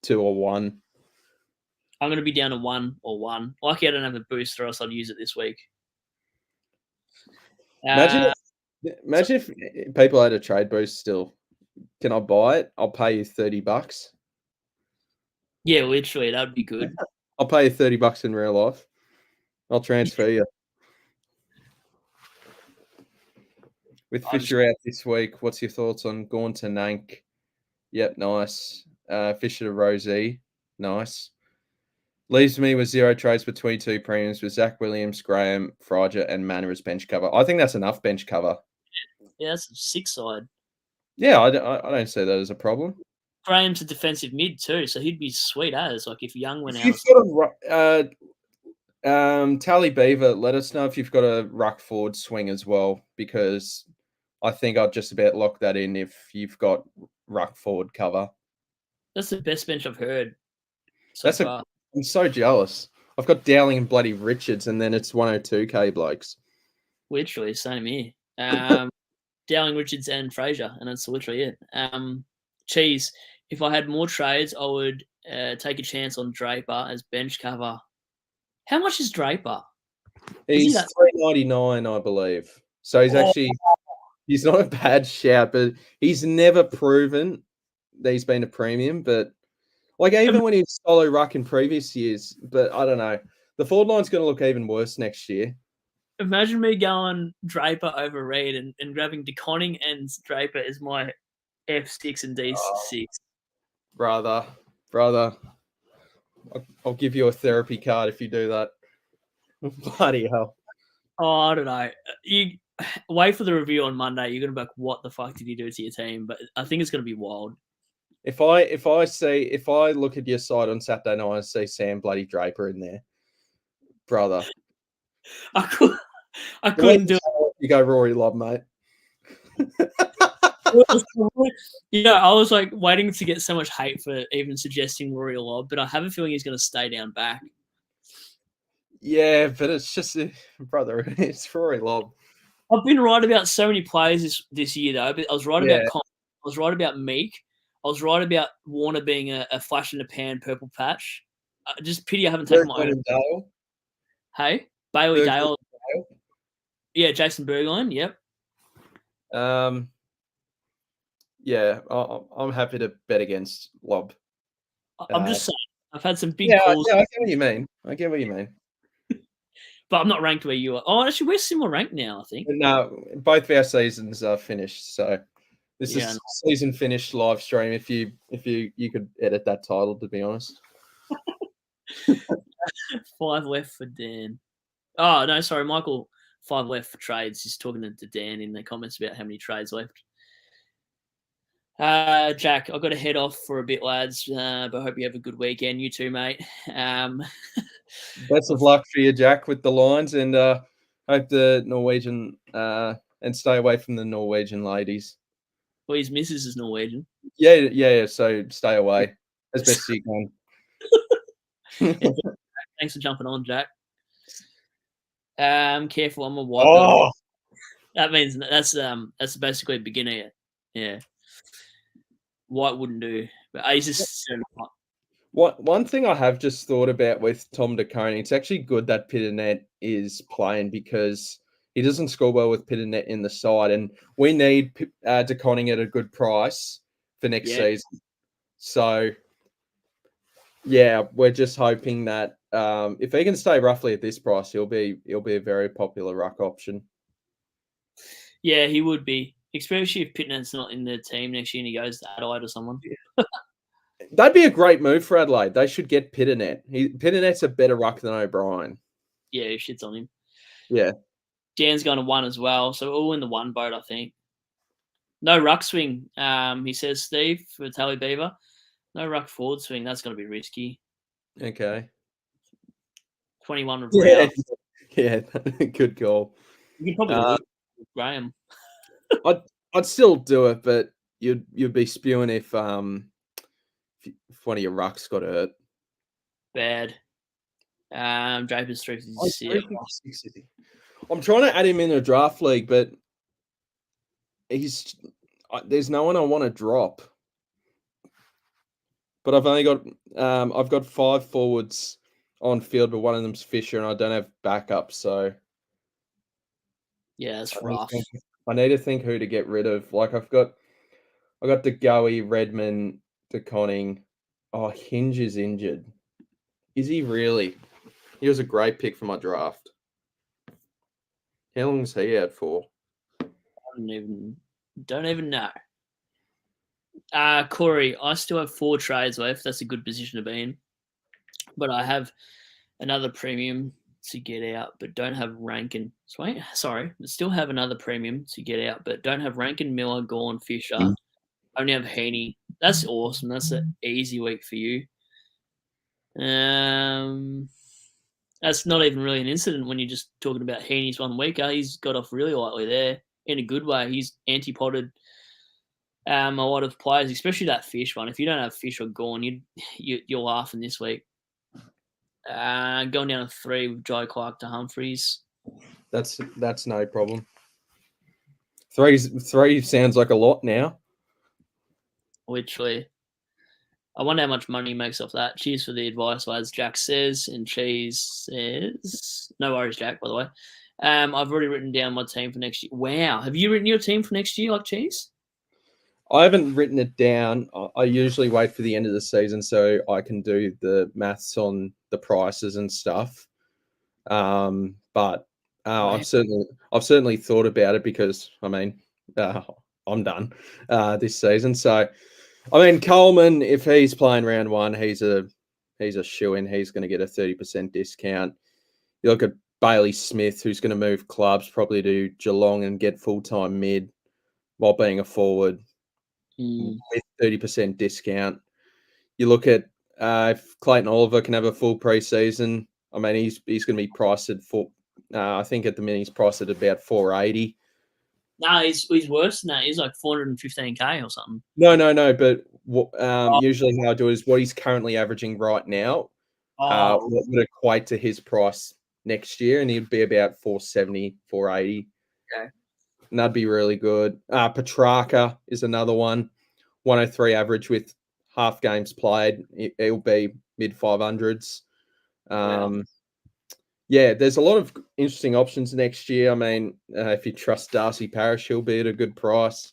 2 or 1. I'm going to be down to 1 or 1. Lucky I don't have a booster, else I'd use it this week. Imagine if people had a trade boost still. Can I buy it? I'll pay you $30. Yeah, literally, that would be good. I'll pay you $30 in real life. I'll transfer you. With Fisher out this week, what's your thoughts on going to Nank? Yep, nice. Fisher to Rosie, nice. Leaves me with 0 trades between 2 premiums with Zach Williams, Graham, Frager, and Manor as bench cover. I think that's enough bench cover. Yeah, that's a 6 side. Yeah, I don't see that as a problem. Graham's a defensive mid too, so he'd be sweet as like if Young went out. You've got Tally Beaver, let us know if you've got a ruck forward swing as well, because I think I'd just about lock that in if you've got ruck forward cover. That's the best bench I've heard so far. I'm so jealous. I've got Dowling and bloody Richards, and then it's 102k blokes. Literally, same here. Dowling, Richards, and Fraser, and that's literally it. Cheese. If I had more trades, I would take a chance on Draper as bench cover. How much is Draper? He's 399, I believe. So he's not a bad shout, but he's never proven that he's been a premium. But like even when he was solo ruck in previous years, but I don't know. The forward line's going to look even worse next year. Imagine me going Draper over Reed and grabbing DeConning and Draper as my F6 and D6. Brother, I'll give you a therapy card if you do that. Bloody hell. Oh, I don't know. You wait for the review on Monday. You're gonna be like, "What the fuck did you do to your team?" But I think it's gonna be wild. If I look at your side on Saturday night and see Sam bloody Draper in there, brother, I couldn't do it. You go Rory Lobb, mate. I was like waiting to get so much hate for even suggesting Rory Lobb, but I have a feeling he's gonna stay down back. Yeah, but it's just, brother, it's Rory Lobb. I've been right about so many players this year though. But I was right about I was right about Meek. I was right about Warner being a flash in the pan purple patch. Just pity I haven't taken my own. Dale. Hey, Bailey Dale. Yeah, Jason Bergline. Yep. Yeah, I'm happy to bet against Lobb. I'm just saying, I've had some big calls. Yeah, I get what you mean. But I'm not ranked where you are. Oh, actually, we're similar ranked now, I think. No, both of our seasons are finished. So this is season finished live stream. If you could edit that title, to be honest. 5 left for Dan. Oh no, sorry, Michael. 5 left for trades. He's talking to Dan in the comments about how many trades left. Jack, I've got to head off for a bit, lads. But I hope you have a good weekend. You too, mate. Best of luck for you, Jack, with the lines, and hope the Norwegian and stay away from the Norwegian ladies. Well, his missus is Norwegian. Yeah. So stay away as best as you can. Thanks for jumping on, Jack. Careful, I'm a white. Oh. That means that's basically a beginner. Yeah. White wouldn't do, but he's just certified. One thing I have just thought about with Tom DeConey, it's actually good that Pitternet is playing because he doesn't score well with Pitternet in the side, and we need DeConey at a good price for next season. So, yeah, we're just hoping that if he can stay roughly at this price, he'll be a very popular ruck option. Yeah, he would be, especially if Pittenet's not in the team next year and he goes to Adelaide or someone. That'd be a great move for Adelaide. They should get Pitternet. Pitternet's a better ruck than O'Brien. Yeah, shit's on him. Yeah. Dan's going to 1 as well, so all in the 1 boat, I think. No ruck swing, he says, Steve, for Tally Beaver. No ruck forward swing. That's going to be risky. Okay. 21 with Brown. Yeah, good call. You could probably lose with Graham. I'd still do it, but you'd be spewing if one of your rucks got hurt. Bad. Draper's 356. I'm trying to add him in a draft league, but there's no one I want to drop. But I've only got I've got 5 forwards on field, but one of them's Fisher, and I don't have backup, so yeah, that's rough. I need to think who to get rid of. Like I got DeGoey, Redmond, DeConning. Oh, Hinge is injured. Is he really? He was a great pick for my draft. How long is he out for? Don't even know. Corey, I still have 4 trades left. That's a good position to be in. But I have another premium to get out, but don't have Rankin. Sorry, still have another premium to get out, but don't have Rankin, Miller, Gorn, Fisher. Only have Heaney. That's awesome. That's an easy week for you. That's not even really an incident when you're just talking about Heaney's 1 weeker. He's got off really lightly there. in a good way. He's anti-potted a lot of players, especially that Fish one. If you don't have Fish or Gawn, you're laughing this week. Going down to 3 with Joe Clark to Humphreys. That's no problem. Three sounds like a lot now. Literally. I wonder how much money he makes off that. Cheers for the advice, as Jack says, and Cheese says, no worries, Jack, by the way. I've already written down my team for next year. Wow. Have you written your team for next year, like Cheese? I haven't written it down. I usually wait for the end of the season so I can do the maths on the prices and stuff. But I've certainly thought about it because I'm done this season. So I mean, Coleman, if he's playing round 1, he's a shoo-in. He's going to get a 30% discount. You look at Bailey Smith, who's going to move clubs probably to Geelong and get full-time mid while being a forward with 30% discount. You look at if Clayton Oliver can have a full preseason. I mean, he's going to be priced at I think at the minute he's priced at about 480. No, he's worse than that. He's like 415K or something. No. But usually how I do it is what he's currently averaging right now. What would equate to his price next year, and he'd be about 470, 480. Okay. And that'd be really good. Petrarca is another one. 103 average with half games played. It'll be mid 500s. Yeah, there's a lot of interesting options next year. I mean, if you trust Darcy Parish, he'll be at a good price.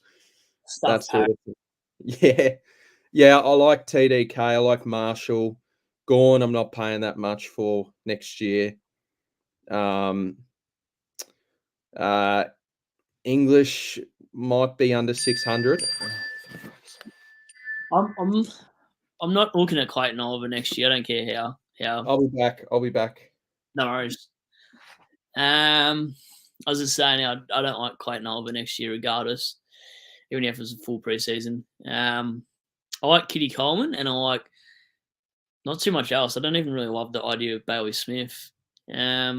Yeah. I like TDK. I like Marshall. Gawn, I'm not paying that much for next year. English might be under 600. I'm not looking at Clayton Oliver next year. I don't care how. I'll be back. No worries. I was just saying, I don't like Clayton Oliver next year, regardless, even if it's a full preseason. I like Kitty Coleman, and I like not too much else. I don't even really love the idea of Bailey Smith. I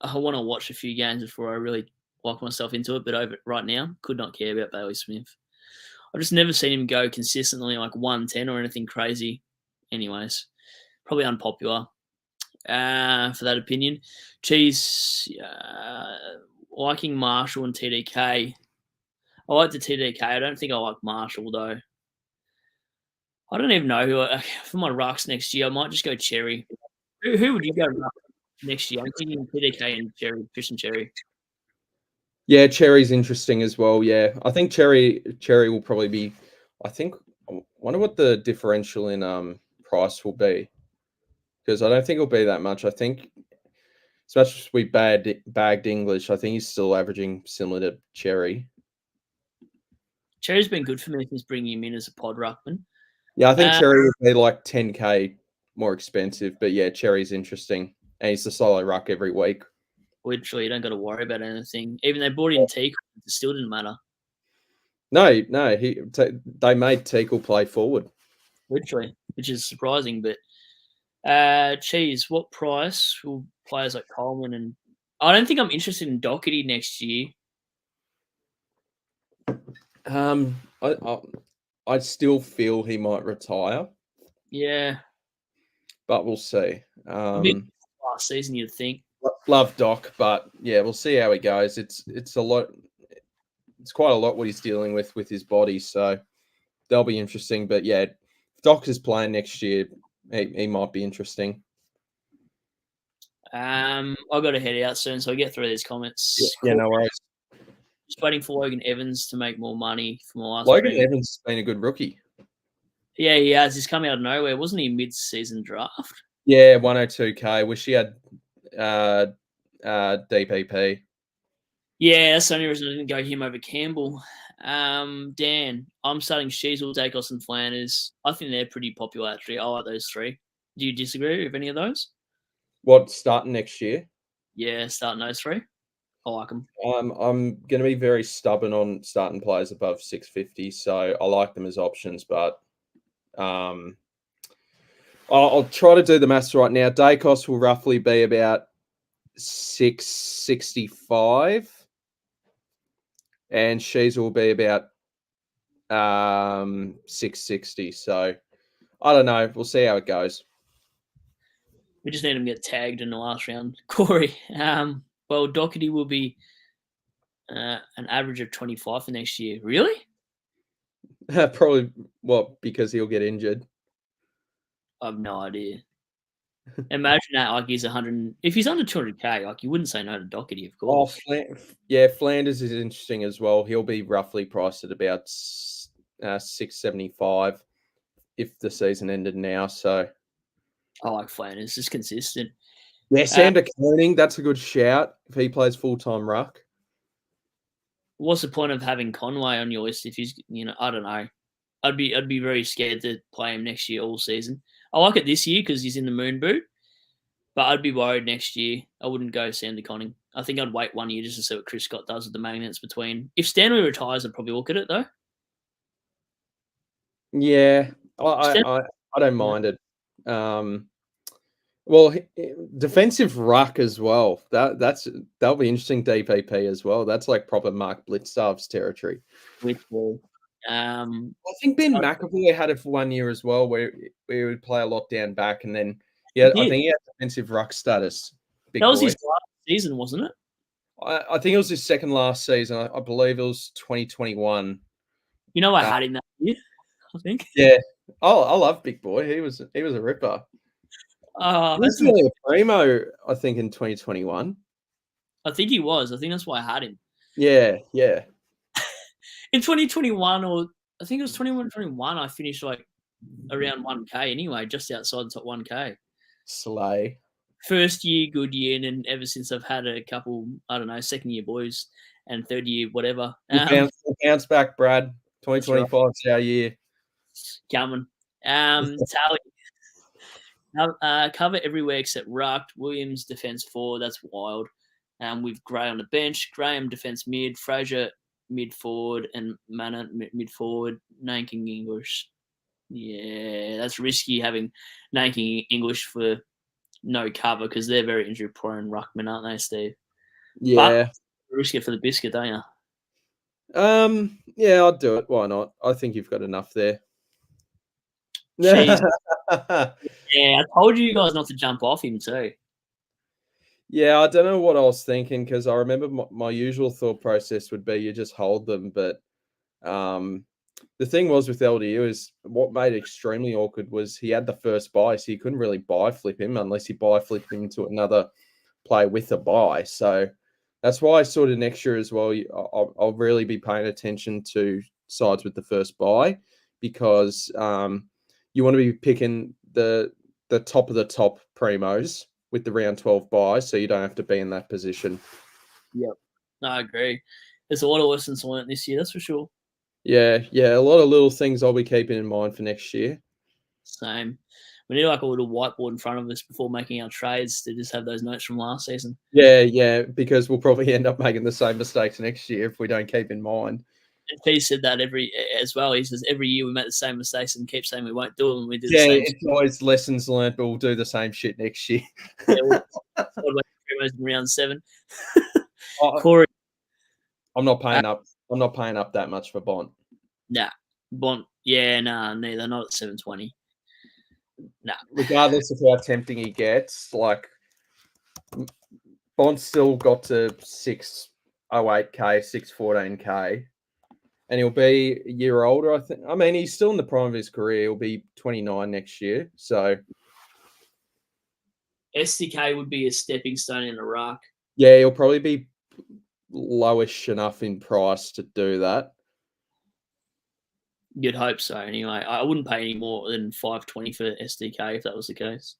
want to watch a few games before I really lock myself into it, but right now, could not care about Bailey Smith. I've just never seen him go consistently like 110 or anything crazy. Anyways, probably unpopular for that opinion. Cheese, liking Marshall and TDK. I like the TDK. I don't think I like Marshall, though. I don't even know who. For my rucks next year, I might just go Cherry. Who would you go next year? I'm thinking TDK and Cherry, Fish and Cherry. Yeah, Cherry's interesting as well. Yeah, I think Cherry will probably be. I wonder what the differential in price will be, because I don't think it'll be that much. I think as much as we bagged English, I think he's still averaging similar to Cherry. Cherry's been good for me since bringing him in as a pod ruckman. Yeah, I think Cherry would be like 10K more expensive, but yeah, Cherry's interesting, and he's a solo ruck every week. Literally, you don't got to worry about anything. Even they brought in Teakle, it still didn't matter. No, they made Teakle play forward. Literally, which is surprising. But Cheese, what price will players like Coleman and I don't think I'm interested in Doherty next year. I still feel he might retire. Yeah, but we'll see. Last season, you'd think. Love Doc, but yeah, we'll see how he goes. It's a lot. It's quite a lot what he's dealing with his body, so that'll be interesting. But yeah, if Doc is playing next year, he might be interesting. I've got to head out soon, so I'll get through these comments. Yeah, no worries. Just waiting for Logan Evans to make more money for my last. Logan Evans has been a good rookie. Yeah, he has. He's come out of nowhere. Wasn't he mid-season draft? Yeah, 102K. Wish he had DPP. Yeah, that's the only reason I didn't go him over Campbell. Dan, I'm starting Sheasel, Dacos, and Flanders. I think they're pretty popular, actually. I like those 3. Do you disagree with any of those? What, starting next year? Yeah, starting those 3. I like them. I'm going to be very stubborn on starting players above 650, so I like them as options, but I'll try to do the maths right now. Dacos will roughly be about 665. and Shees will be about 660. So I don't know. We'll see how it goes. We just need him to get tagged in the last round. Corey, well, Doherty will be an average of 25 for next year. Really? Probably because he'll get injured. I have no idea. Imagine that, like he's 100. If he's under 200k, like you wouldn't say no to Doherty, of course. Flanders is interesting as well. He'll be roughly priced at about 675 if the season ended now. So I like Flanders, just consistent. yeah, Sander Koenig, that's a good shout if he plays full-time ruck. What's the point of having Conway on your list if he's, I don't know. I'd be very scared to play him next year all season. I like it this year because he's in the moon boot, but I'd be worried next year. I wouldn't go Sander Conning. I think I'd wait 1 year just to see what Chris Scott does with the magnets between. If Stanley retires, I'd probably look at it though. Yeah, I don't mind it. Well, defensive ruck as well. That'll be interesting. DPP as well. That's like proper Mark Blitzarv's territory. I think Ben McAvoy had it for 1 year as well, where he would play a lot down back, and then I think he had defensive ruck status. That was his last season, wasn't it? I think it was his second last season. I believe it was 2021. You know, I had him that year, I think. Yeah. Oh, I love Big Boy. He was a ripper. He was really a primo, I think, in 2021. I think he was. I think that's why I had him. Yeah. In 2021, or I think it was 21, I finished like around 1K anyway, just outside the top 1K. Slay. First year, good year, and then ever since I've had a couple, I don't know, second year boys and third year, whatever. Bounce back, Brad. 2025 is our year. Coming. Tally. Cover everywhere except ruck. Williams defense forward. That's wild. With Gray on the bench. Graham defense mid. Fraser mid forward and Manor mid forward. Nanking English. Yeah, that's risky having Nanking English for no cover because they're very injury prone ruckmen, aren't they, Steve? Yeah. But risk it for the biscuit, don't you? Yeah, I'd do it. Why not? I think you've got enough there. Yeah, I told you guys not to jump off him too. Yeah, I don't know what I was thinking because I remember my usual thought process would be you just hold them, but the thing was with LDU is what made it extremely awkward was he had the first buy, so you couldn't really buy flip him unless you buy flip him to another play with a buy. So that's why sort of next year as well, I'll really be paying attention to sides with the first buy because you want to be picking the top of the top primos with the round 12 buys, so you don't have to be in that position. Yep, I agree. There's a lot of lessons learned this year, that's for sure. Yeah, a lot of little things I'll be keeping in mind for next year. Same. We need like a little whiteboard in front of us before making our trades to just have those notes from last season. Yeah, because we'll probably end up making the same mistakes next year if we don't keep in mind. And P said that as well. He says every year we make the same mistakes and keep saying we won't do them. We do the same. It's always lessons learned, but we'll do the same shit next year. In round 7. Corey, I'm not paying up. I'm not paying up that much for Bont. Nah, Bont. Yeah, neither. Not at 720. Nah. Regardless of how tempting he gets, like Bont's still got to 608k, 614k. And he'll be a year older, I think. I mean, he's still in the prime of his career. He'll be 29 next year. So SDK would be a stepping stone in the ruck. Yeah, he'll probably be lowish enough in price to do that. You'd hope so. Anyway, I wouldn't pay any more than 520 for SDK if that was the case.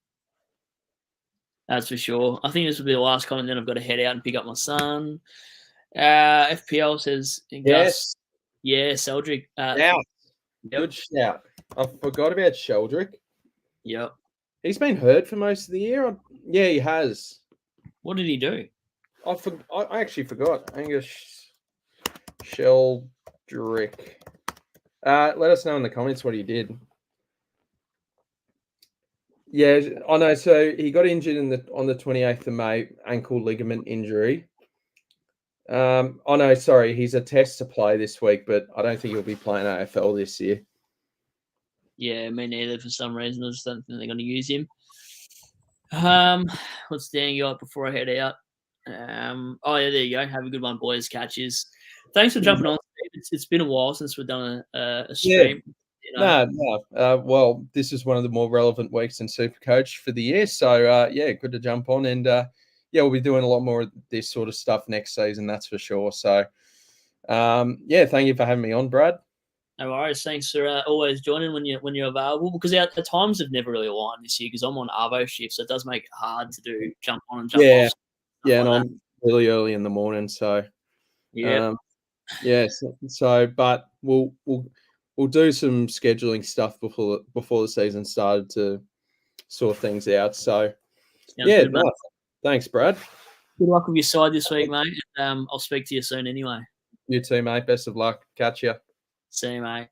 That's for sure. I think this will be the last comment. Then I've got to head out and pick up my son. FPL says, Yes. Yeah, Seldrick. Good shout. I forgot about Sheldrick. Yep. He's been hurt for most of the year. Yeah, he has. What did he do? I actually forgot. Angus Sheldrick. Let us know in the comments what he did. Yeah, I know. So he got injured on the 28th of May, ankle ligament injury. Oh no, sorry, he's a test to play this week, but I don't think he'll be playing AFL this year. Yeah, me neither. For some reason, I just don't think they're going to use him. What's Dan got before I head out? Oh yeah, there you go. Have a good one, boys. Catches. Thanks for jumping on. It's been a while since we've done a stream. Yeah. No. Well, this is one of the more relevant weeks in Supercoach for the year. So yeah, good to jump on, and yeah, we'll be doing a lot more of this sort of stuff next season. That's for sure. So yeah, thank you for having me on, Brad. No worries. Thanks for always joining when you're available, because our times have never really aligned this year because I'm on Arvo shift, so it does make it hard to do jump on and jump off. Yeah, and I'm really early in the morning, so yeah. But we'll do some scheduling stuff before the season started to sort things out. So Good, no, thanks, Brad. Good luck with your side this week, mate. I'll speak to you soon anyway. You too, mate. Best of luck. Catch you. See you, mate.